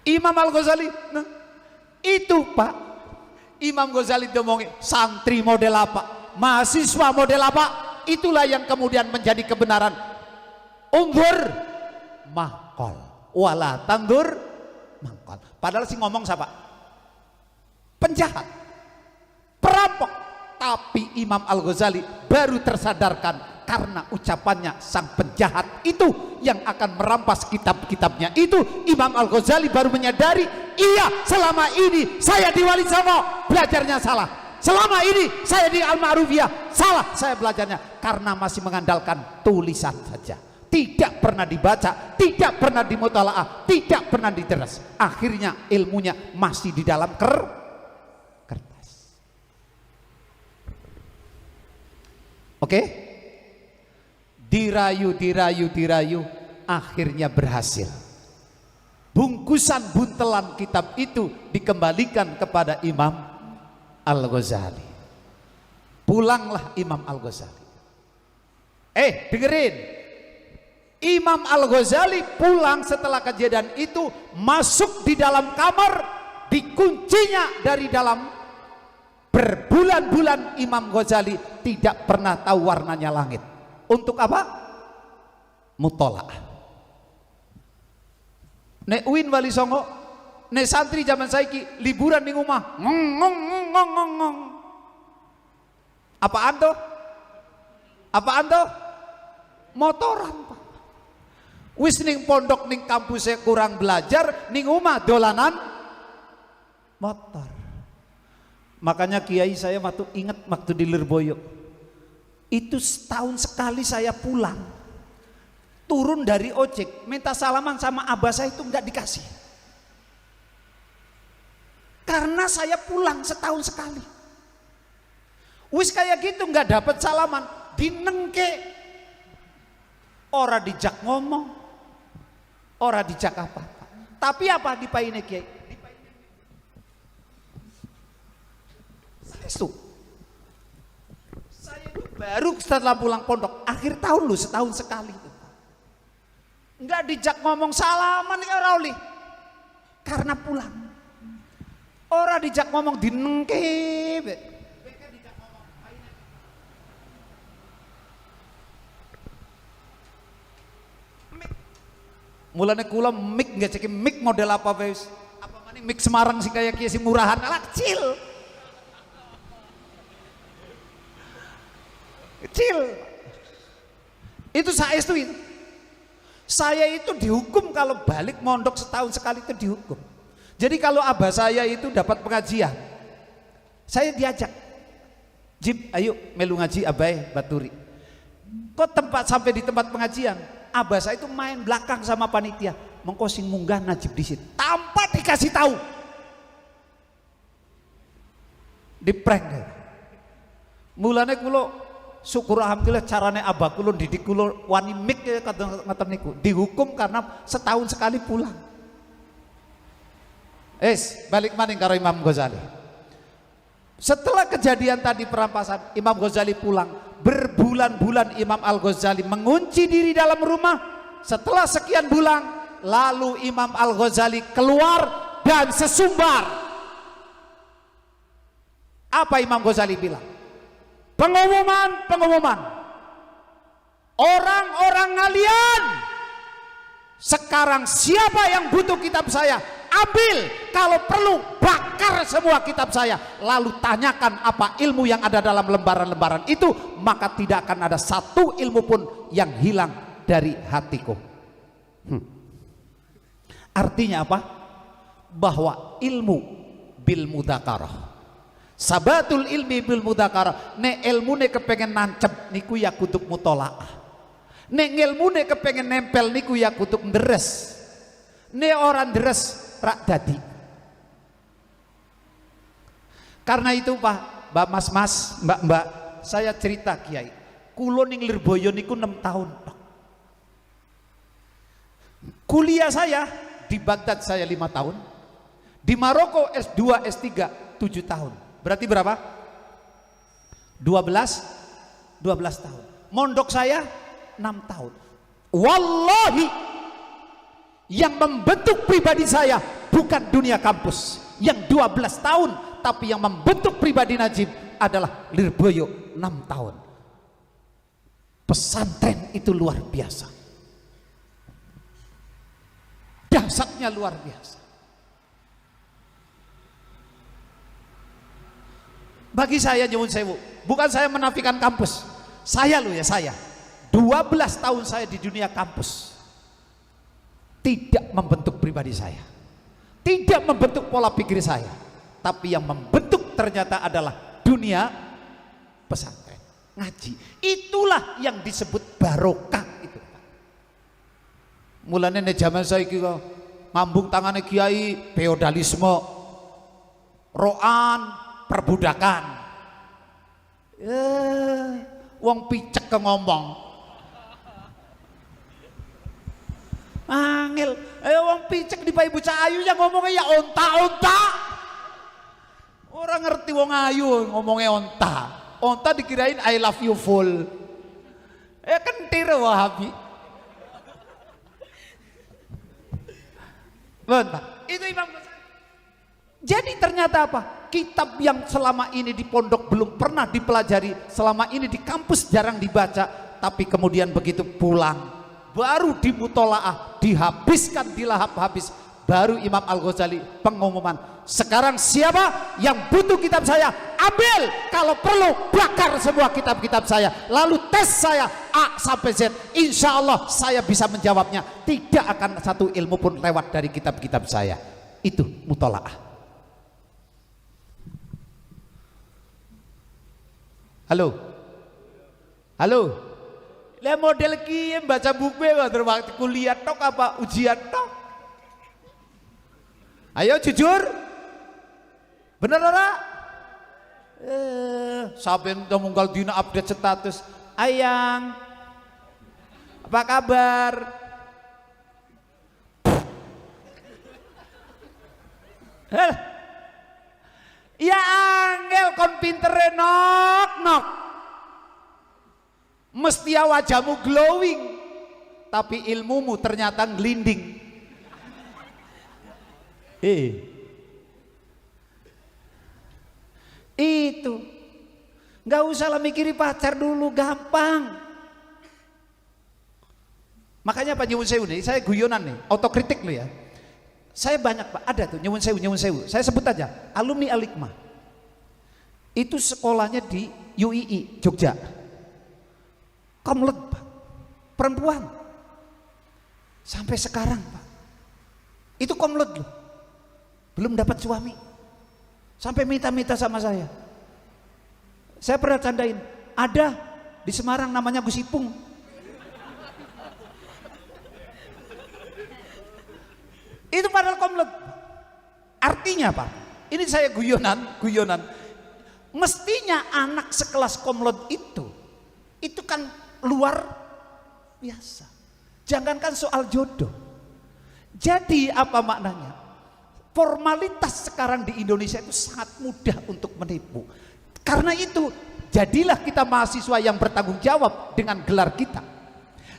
Imam Al-Ghazali, nah, itu Pak, Imam Ghazali ngomongin santri model apa, mahasiswa model apa, itulah yang kemudian menjadi kebenaran. Undur mahkol wala tandur mahkol. Padahal sih ngomong siapa? Penjahat, perampok. Tapi Imam Al-Ghazali baru tersadarkan karena ucapannya sang penjahat itu yang akan merampas kitab-kitabnya itu. Imam Al-Ghazali baru menyadari, iya selama ini saya di Wali Songo belajarnya salah, selama ini saya di Al-Ma'rufiyah salah saya belajarnya, karena masih mengandalkan tulisan saja, tidak pernah dibaca, tidak pernah dimutalaah, tidak pernah diteras. Akhirnya ilmunya masih di dalam kertas. Oke? Dirayu, akhirnya berhasil. Bungkusan buntelan kitab itu dikembalikan kepada Imam Al-Ghazali. Pulanglah Imam Al-Ghazali. Dengerin. Imam Al-Ghazali pulang setelah kejadian itu, masuk di dalam kamar, dikuncinya dari dalam. Berbulan-bulan Imam Ghazali tidak pernah tahu warnanya langit. Untuk apa? Mutola'ah. Nek Uin Wali Songo, nek santri zaman saiki liburan ning omah, ngong. Apaan tuh? Apaan tuh? Motoran, Pak. Wis ning pondok ning kampusnya kurang belajar, ning omah dolanan motor. Makanya kiai saya ingat waktu di Lirboyo itu setahun sekali saya pulang, turun dari ojek minta salaman sama abah saya itu nggak dikasih, karena saya pulang setahun sekali. Wis kayak gitu nggak dapat salaman, dinengke, ora dijak ngomong, ora dijak apa-apa. Tapi apa dipaine kiai? Saya itu baru setelah pulang pondok akhir tahun loh, setahun sekali itu nggak dijak ngomong salaman ya Rauli, karena pulang. Orang dijak ngomong dinengke, mulanya kula mik nggak cekin mik model apa guys? Apa maning mik Semarang sih kayak si murahan ala kecil. Itu saya itu dihukum kalau balik mondok setahun sekali itu dihukum. Jadi kalau abah saya itu dapat pengajian, saya diajak, Jib ayo melu ngaji abai baturi. Kok sampai di tempat pengajian abah saya itu main belakang sama panitia, mengko sing munggah najib disit tanpa dikasih tahu, di prank. Mulane kulo syukur alhamdulillah carane abah kulo didik kulo wani mik ngoten niku, dihukum karena setahun sekali pulang. Balik maning karo Imam Ghazali. Setelah kejadian tadi perampasan, Imam Ghazali pulang. Berbulan-bulan Imam Al-Ghazali mengunci diri dalam rumah. Setelah sekian bulan, lalu Imam Al-Ghazali keluar dan sesumbar. Apa Imam Ghazali bilang? Pengumuman. Orang-orang ngalian, sekarang siapa yang butuh kitab saya, ambil, kalau perlu bakar semua kitab saya, lalu tanyakan apa ilmu yang ada dalam lembaran-lembaran itu, maka tidak akan ada satu ilmu pun yang hilang dari hatiku. Artinya apa? Bahwa ilmu bil mudzakarah, Sabatul ilmi bil mudzakarah. Nek ilmune kepengen nancep niku ya kudu mutolaah. Nek ilmune kepengen nempel niku ya kudu nderes. Nek orang deres rak dadi. Karena itu Pak, Mbak Mas, Mbak, saya cerita Kiai. Kulo ning Lirboyo niku 6 tahun. Kuliah saya di Baghdad saya 5 tahun. Di Maroko S2, S3 7 tahun. Berarti berapa? 12 tahun. Mondok saya 6 tahun. Wallahi yang membentuk pribadi saya bukan dunia kampus yang 12 tahun, tapi yang membentuk pribadi Najib adalah Lirboyo 6 tahun. Pesantren itu luar biasa. Dahsyatnya luar biasa. Bagi saya nyuwun sewu, bukan saya menafikan kampus. Saya loh ya, saya 12 tahun saya di dunia kampus tidak membentuk pribadi saya, tidak membentuk pola pikir saya, tapi yang membentuk ternyata adalah dunia pesantren, ngaji. Itulah yang disebut barokah itu. Mulane nek zaman saiki kok ngambung tangane kiai feodalisme, roan, perbudakan. Wong picek ke ngomong. Angel, wong picek di Ibu Cahayu yang ngomongnya ya onta-onta. Orang ngerti wong ayu ngomongnya onta. Onta dikirain I love you full. Kentir Wahabi. Bentar, itu Imam Ghazali. Jadi ternyata apa? Kitab yang selama ini di pondok belum pernah dipelajari, selama ini di kampus jarang dibaca, tapi kemudian begitu pulang baru dimutolaah, dihabiskan, dilahap habis, baru Imam Al-Ghazali pengumuman, sekarang siapa yang butuh kitab saya ambil, kalau perlu bakar semua kitab-kitab saya, lalu tes saya A sampai Z, insya Allah saya bisa menjawabnya, tidak akan satu ilmu pun lewat dari kitab-kitab saya. Itu mutolaah. Halo, halo. Lah model kiye baca buku waktu kuliah tok apa ujian tok? Ayo jujur, bener ora? Sampai munggal dina update status. Ayang, apa kabar? Ya angel kon pintere nok. Mesti wajahmu glowing, tapi ilmumu ternyata ngelinding. Itu nggak usah lah mikiri pacar dulu, gampang. Makanya Pak nyuwun sewu nih, saya guyonan nih, autokritik lo ya. Saya banyak Pak, ada tuh nyuwun sewu. Saya sebut aja, alumni Al-Hikmah. Itu sekolahnya di UII Jogja. Komlet Pak, perempuan. Sampai sekarang Pak. Itu komlet loh. Belum dapat suami. Sampai minta-minta sama saya. Saya pernah candain, ada di Semarang namanya Gus Ipung. Itu padahal komlet. Artinya Pak, ini saya guyonan. Mestinya anak sekelas komlet itu kan luar biasa. Jangankan soal jodoh. Jadi apa maknanya? Formalitas sekarang di Indonesia itu sangat mudah untuk menipu. Karena itu, jadilah kita mahasiswa yang bertanggung jawab dengan gelar kita.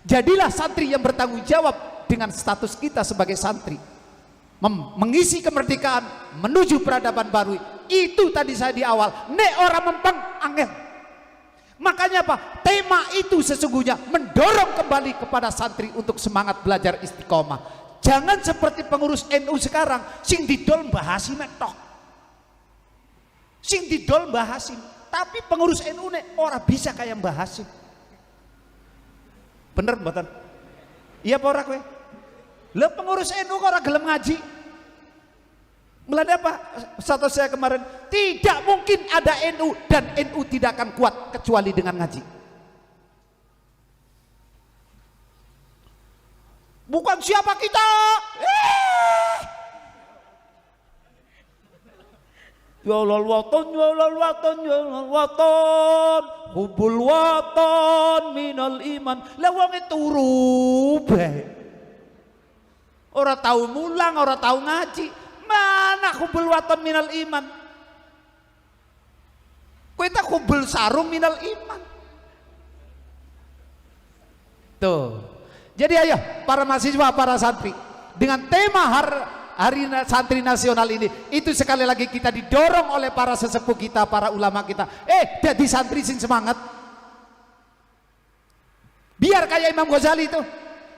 Jadilah santri yang bertanggung jawab dengan status kita sebagai santri. Mengisi kemerdekaan menuju peradaban baru. Itu tadi saya di awal, nek orang mempeng angel. Makanya Pak, tema itu sesungguhnya mendorong kembali kepada santri untuk semangat belajar istiqomah. Jangan seperti pengurus NU sekarang, sing didol Mbah Hasim tok. Sing didol Mbah Hasim, tapi pengurus NU nek ora bisa kayak Mbah Hasim. Bener mboten? Iya apa ora kowe? Lah pengurus NU kok ora gelem ngaji? Mulai apa? Satu saya kemarin, tidak mungkin ada NU dan NU tidak akan kuat kecuali dengan ngaji. Bukan siapa kita. Ya lal watan, ya lal watan, ya lal watan, hubul watan minal iman. Lah wong turu bae. Ora tahu mulang, ora tahu ngaji. Mana hubul watan minal iman? Kowe tak hubul sarung minal iman. Tuh. Jadi ayo para mahasiswa, para santri, dengan tema Hari Santri Nasional ini, itu sekali lagi kita didorong oleh para sesepuh kita, para ulama kita. Jadi santri sing semangat. Biar kayak Imam Ghazali itu.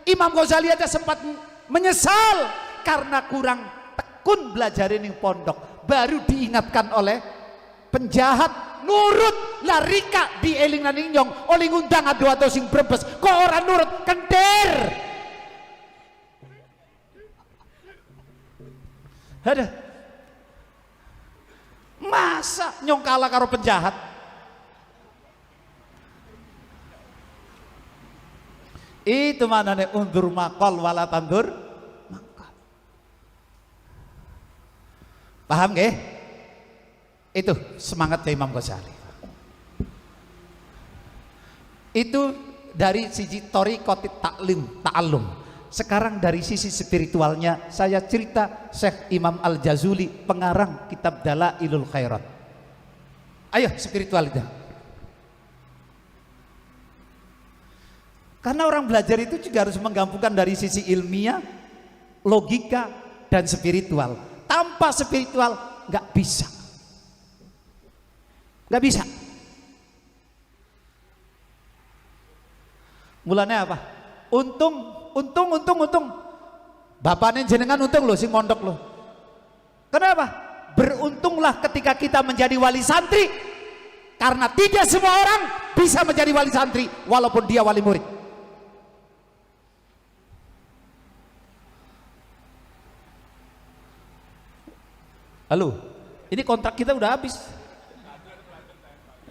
Imam Ghazali aja sempat menyesal karena kurang tekun belajar ini pondok. Baru diingatkan oleh penjahat, nurut larika di eling nyong oleh ngundang adu sing brebes kok orang nurut kenter. Ada masa nyong kalah karo penjahat? Itu mana nih undur makol wala tandur makol. Paham gak? Itu semangatnya Imam Ghazali. Itu dari sisi thariqat ta'allum. Sekarang dari sisi spiritualnya saya cerita Syekh Imam Al-Jazuli, pengarang kitab Dalailul Khairat. Ayo spiritualitas. Karena orang belajar itu juga harus menggabungkan dari sisi ilmiah, logika, dan spiritual. Tanpa spiritual nggak bisa. Nggak bisa. Mulanya apa? Untung. Bapaknya jenengan untung loh, sing mondok loh. Kenapa? Beruntunglah ketika kita menjadi wali santri. Karena tidak semua orang bisa menjadi wali santri walaupun dia wali murid. Halo, ini kontrak kita udah habis.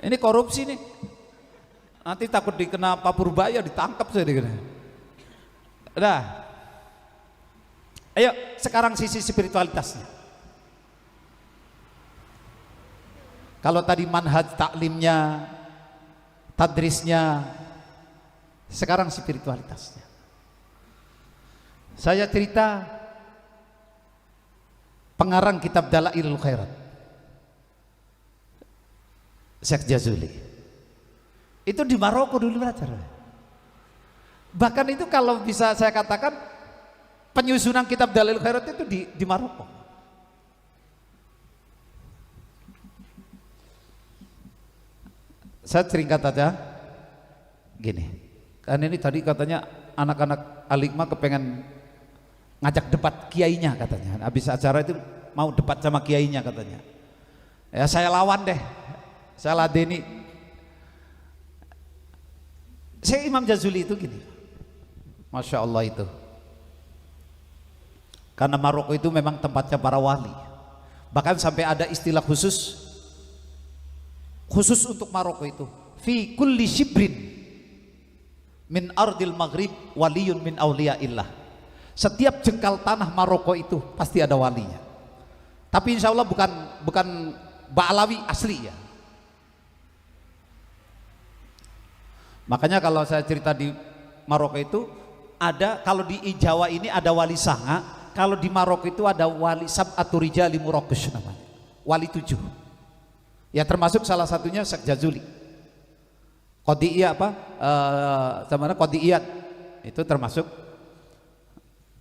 Ini korupsi nih. Nanti takut dikena Pak Purbaya, ditangkap saya dikena. Udah. Ayo sekarang sisi spiritualitasnya. Kalau tadi manhaj taklimnya, tadrisnya, sekarang spiritualitasnya. Saya cerita pengarang kitab Dalailul Khairat, Syekh Jazuli. Itu di Maroko dulu belajar. Bahkan itu kalau bisa saya katakan penyusunan kitab Dalailul Khairat itu di Maroko. Saya singkat aja gini. Kan ini tadi katanya anak-anak Al-Hikmah kepengen ngajak debat kiainya katanya. Habis acara itu mau debat sama kiainya katanya. Ya saya lawan deh. Saya ladeni. Saya Imam Jazuli itu gini. Masya Allah itu. Karena Maroko itu memang tempatnya para wali. Bahkan sampai ada istilah khusus untuk Maroko itu. Fi kulli shibrin min ardil maghrib waliyun min awliyaillah. Setiap jengkal tanah Maroko itu pasti ada walinya. Tapi insya Allah bukan Ba'alawi asli ya. Makanya kalau saya cerita di Maroko itu ada, kalau di Jawa ini ada wali sanga, kalau di Maroko itu ada wali sab'atu rijali muraqqash namanya. Wali 7. Ya termasuk salah satunya Syekh Jazuli. Qadi'iyah Qadi'iyat itu termasuk,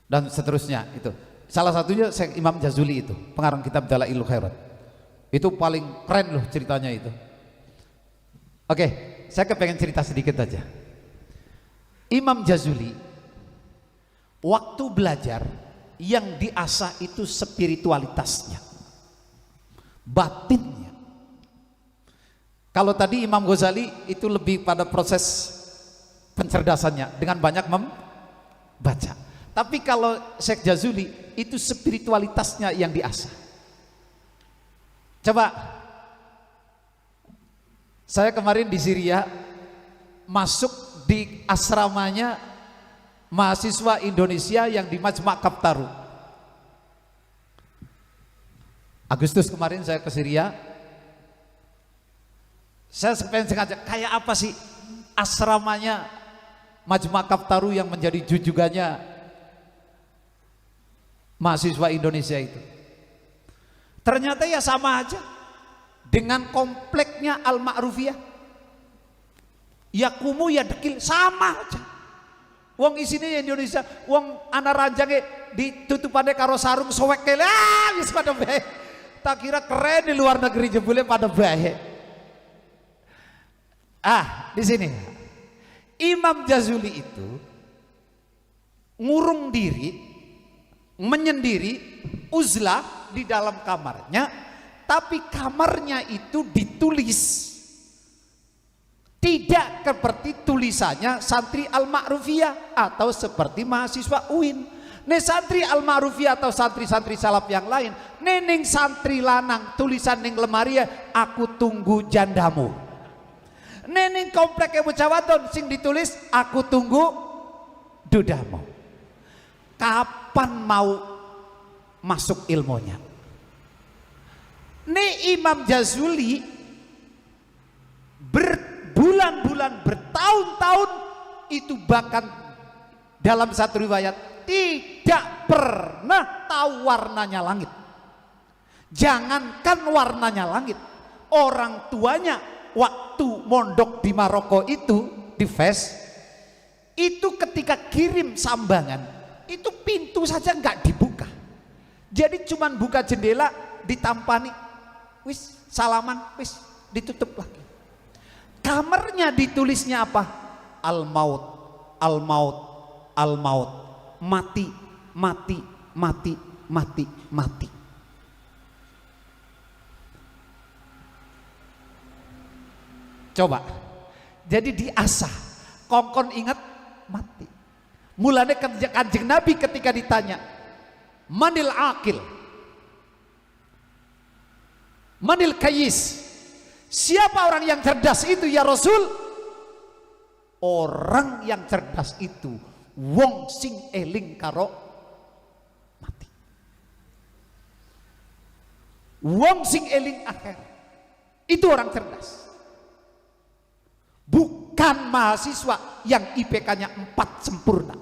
dan seterusnya itu. Salah satunya Syekh Imam Jazuli itu, pengarang kitab Dalailul Khairat. Itu paling keren loh ceritanya itu. Oke, saya kepengen cerita sedikit aja. Imam Jazuli waktu belajar yang diasah itu spiritualitasnya, batinnya. Kalau tadi Imam Ghazali itu lebih pada proses pencerdasannya dengan banyak membaca. Tapi kalau Syekh Jazuli itu spiritualitasnya yang diasah. Coba, saya kemarin di Syria masuk di asramanya mahasiswa Indonesia yang di Majma' Kaptaru. Agustus kemarin saya ke Syria. Saya pengen sengaja, kayak apa sih asramanya Majma' Kaptaru yang menjadi jujugannya mahasiswa Indonesia itu. Ternyata ya sama aja dengan kompleknya Al-Ma'rufiyah. Ya kumuh ya dekil sama aja. Wong isine ya Indonesia, wong ana ranjange ditutupane karo sarung sowek kele, wis pada bae. Tak kira keren di luar negeri jebule pada bae. Di sini Imam Jazuli itu ngurung diri, menyendiri, uzlah di dalam kamarnya, tapi kamarnya itu ditulis tidak seperti tulisannya santri Al-Ma'rufiyah atau seperti mahasiswa UIN. Nih santri Al-Ma'rufiyah atau santri-santri salaf yang lain, nening santri lanang tulisan ning lemari aku tunggu jandamu. Nening komplek bocah wadon sing ditulis aku tunggu dudamu. Kapan mau masuk ilmunya? Nih Imam Jazuli berbulan-bulan, bertahun-tahun itu bahkan dalam satu riwayat tidak pernah tahu warnanya langit. Jangankan warnanya langit, orang tuanya waktu mondok di Maroko itu, di Fes, itu ketika kirim sambangan, itu pintu saja nggak dibuka. Jadi cuman buka jendela, ditampani, wis salaman, wis ditutup lagi. Kamarnya ditulisnya apa? Al-maut, al-maut, al-maut, mati, mati, mati, mati, mati. Coba, jadi diasah, kongkon ingat mati. Mulanya Kanjeng Nabi ketika ditanya, manil akil, manil kayis, siapa orang yang cerdas itu ya Rasul? Orang yang cerdas itu wong sing eling karo mati, wong sing eling akhir, itu orang cerdas. Bukan mahasiswa yang IPK-nya 4 sempurna,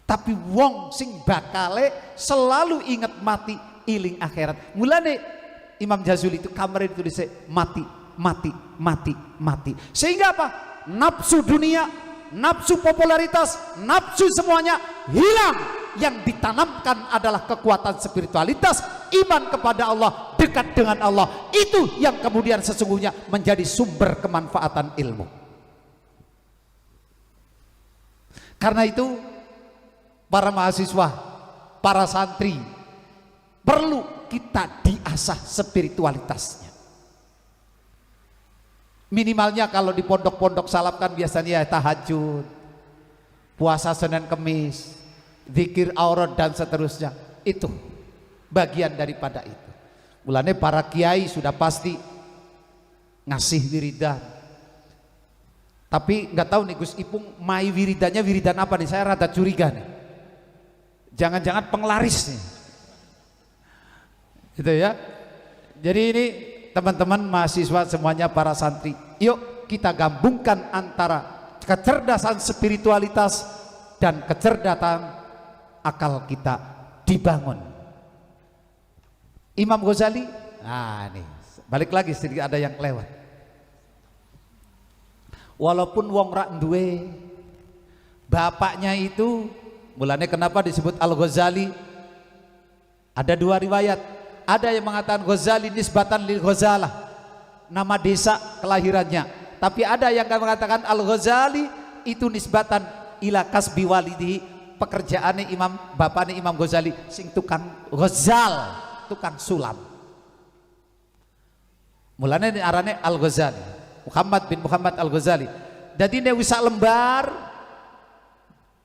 tapi wong sing bakale selalu ingat mati, iling akhirat. Mulane Imam Jazuli itu kamarnya ditulis mati, mati, mati, mati. Sehingga apa? Nafsu dunia, nafsu popularitas, nafsu semuanya hilang. Yang ditanamkan adalah kekuatan spiritualitas, iman kepada Allah, dekat dengan Allah. Itu yang kemudian sesungguhnya menjadi sumber kemanfaatan ilmu. Karena itu para mahasiswa, para santri perlu kita diasah spiritualitasnya. Minimalnya kalau di pondok-pondok salaf kan biasanya ya tahajud, puasa Senin Kemis, zikir aurat dan seterusnya. Itu bagian daripada itu. Mulane para kiai sudah pasti ngasih wiridan. Tapi nggak tahu nih Gus Ipung mai wiridannya wiridan apa nih? Saya rada curiga nih. Jangan-jangan penglaris nih. Gitu ya. Jadi ini teman-teman mahasiswa semuanya, para santri, yuk kita gabungkan antara kecerdasan spiritualitas dan kecerdasan akal kita dibangun. Imam Ghazali, nih balik lagi sedikit ada yang lewat. Walaupun wong rak duwe bapaknya itu, mulanya kenapa disebut Al-Ghazali? Ada dua riwayat. Ada yang mengatakan Ghazali nisbatan lil Ghazalah, nama desa kelahirannya. Tapi ada yang mengatakan Al-Ghazali itu nisbatan ila kasbi walidi, pekerjaannya Imam, bapaknya Imam Ghazali sing tukang ghazal, tukang sulam. Mulanya ini arane Al-Ghazali, Muhammad bin Muhammad Al-Ghazali. Jadi ini wisa lembar,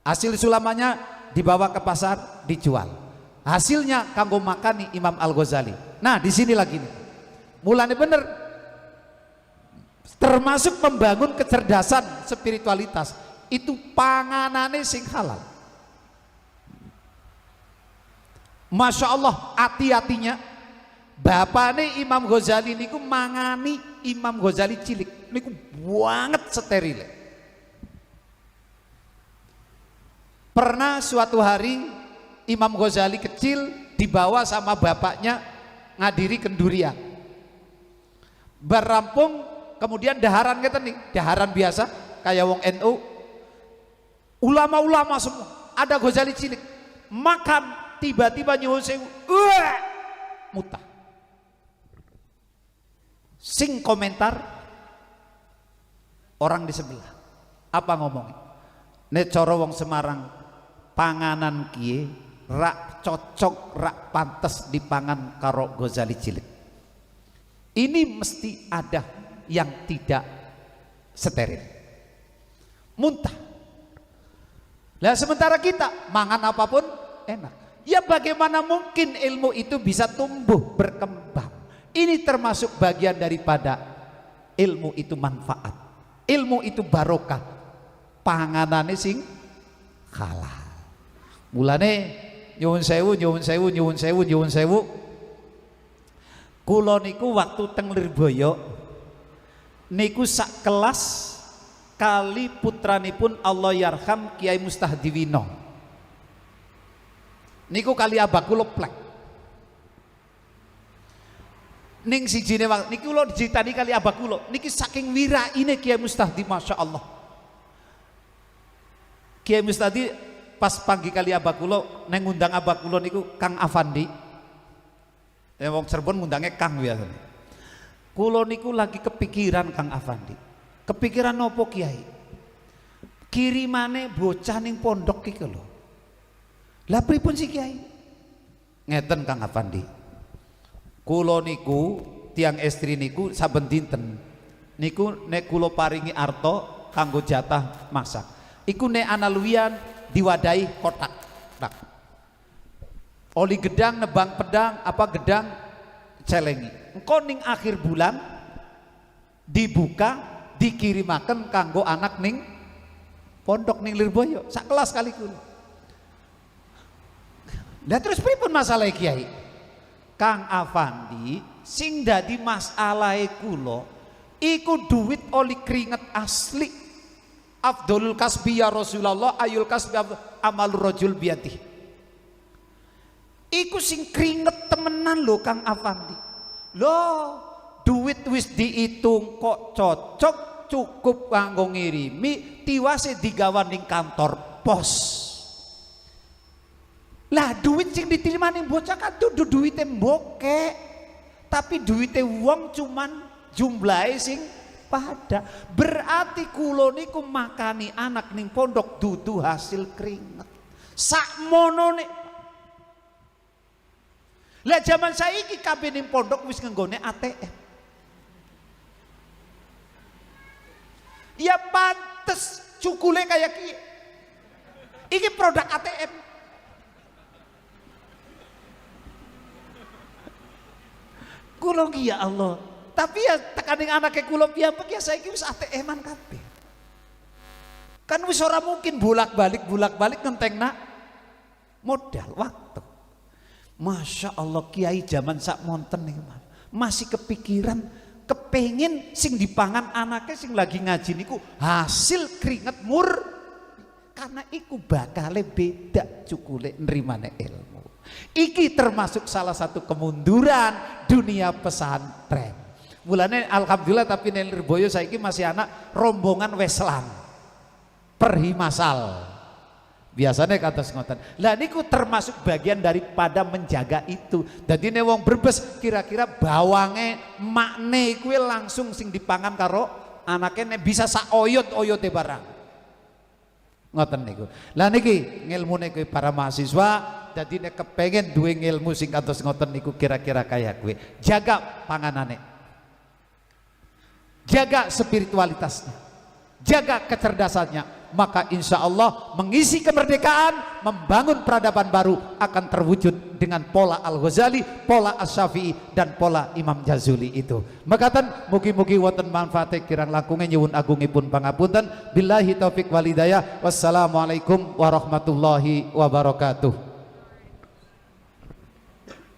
hasil sulamannya dibawa ke pasar dijual. Hasilnya kanggo makani Imam Al-Ghazali. Nah, di sini lagi nih. Mulane bener. Termasuk membangun kecerdasan spiritualitas itu panganane sing halal. Masya Allah, hati-hatinya bapaknya Imam Ghazali niku mangani Imam Ghazali cilik niku banget steril. Pernah suatu hari Imam Ghazali kecil dibawa sama bapaknya ngadiri kendurian. Berampung kemudian daharan kita nih, daharan biasa kayak wong NU. Ulama-ulama semua, ada Ghazali cilik makan. Tiba-tiba nyuwun sewu, mutah. Sing komentar orang di sebelah, apa ngomongnya? Nek cara wong Semarang, panganan kie rak cocok, rak pantes dipangan karo Ghazali cilik. Ini mesti ada yang tidak steril, muntah. Lah sementara kita mangan apapun enak. Ya bagaimana mungkin ilmu itu bisa tumbuh berkembang? Ini termasuk bagian daripada ilmu itu manfaat, ilmu itu barokah, panganane sing halal. Mulane nyuwun sewu, nyuwun sewu, nyuwun sewu, nyuwun sewu. Kula niku waktu teng Lirboyo niku sak kelas kali putranipun Allah yarham Kiai Mustahdiwino. Niku kali abah kula plek. Ning sijine wong niku kula diceritani kali abah kula. Niki saking wiraine Kiai Mustahdi, Masya Allah. Kiai Mustahdi pas pagi kali abah kula neng ngundang abah kula niku Kang Afandi. Wong Cirebon ngundangnya Kang biasanya. Kula niku lagi kepikiran Kang Afandi. Kepikiran nopo Kiai? Kirimane bocah ning pondok iki lho. Lah pripun si Kiai? Ngeten Kang Afandi. Kula niku tiang estri niku saben dinten niku nek kula paringi arta kanggo jatah masak. Iku nek ana luwian diwadahi kotak. Nah. Oli gedang nebang pedang apa gedang celengi. Engko ning akhir bulan dibuka dikirimaken kanggo anak ning pondok ning Lirboyo sak kelas kali kula. Lah terus pripun masalah Kiai? Kang Afandi sing dadi masalahe kula iku duit oli keringet asli. Afdolul kasbi ya Rasulullah ayul kasbi amalur rajul biyadi. Iku sing keringet temenan lho Kang Afandi. Loh, duit wis diitung kok cocok cukup kanggo ngirimi tiwase digawa ning kantor pos. Lah duit sing diterima ning bocah kan dudu duwite mbokek. Tapi duwite wong cuman jumlahe sing pada. Berarti kula niku makani anak ning pondok dudu hasil keringet. Sakmonone. Lah zaman saiki kabeh ning pondok wis ngenggone ATM. Ya pantes cukule kayak ki. Iki produk ATM. Kula ya Allah. Tapi ya tekaning anake kula piyambak ya saiki wis ATM-an kabeh. Kan wis ora mungkin bolak-balik ngentengna modal waktu. Masya Allah Kiai zaman sak monten nih masih kepikiran kepengin sing dipangan anaknya sing lagi ngaji niku hasil keringet mur karena iku bakale beda cukule nerimane ilmu. Iki termasuk salah satu kemunduran dunia pesantren. Mulane alhamdulillah tapi nang Lirboyo saiki masih anak rombongan Weslan perhimasal. Biasanya kata ngoten. Lah niku termasuk bagian daripada menjaga itu. Dadi nek wong Brebes kira-kira bawange makne kuwi langsung sing dipangan karo anaknya bisa sak oyot-oyote barang. Ngoten niku. Lah niki ngilmune kuwi para mahasiswa dadi nek kepengen duwe ilmu sing kados ngoten niku kira-kira kaya kuwi. Jaga panganane. Jaga spiritualitasnya. Jaga kecerdasannya. maka insya Allah mengisi kemerdekaan, membangun peradaban baru akan terwujud dengan pola Al-Ghazali, pola Asy-Syafi'i dan pola Imam Jazuli itu. Makatan mugi-mugi wonten manfaate kirang langkunge nyuwun agungipun pangapunten. Billahi taufik walhidayah. Wassalamualaikum warahmatullahi wabarakatuh.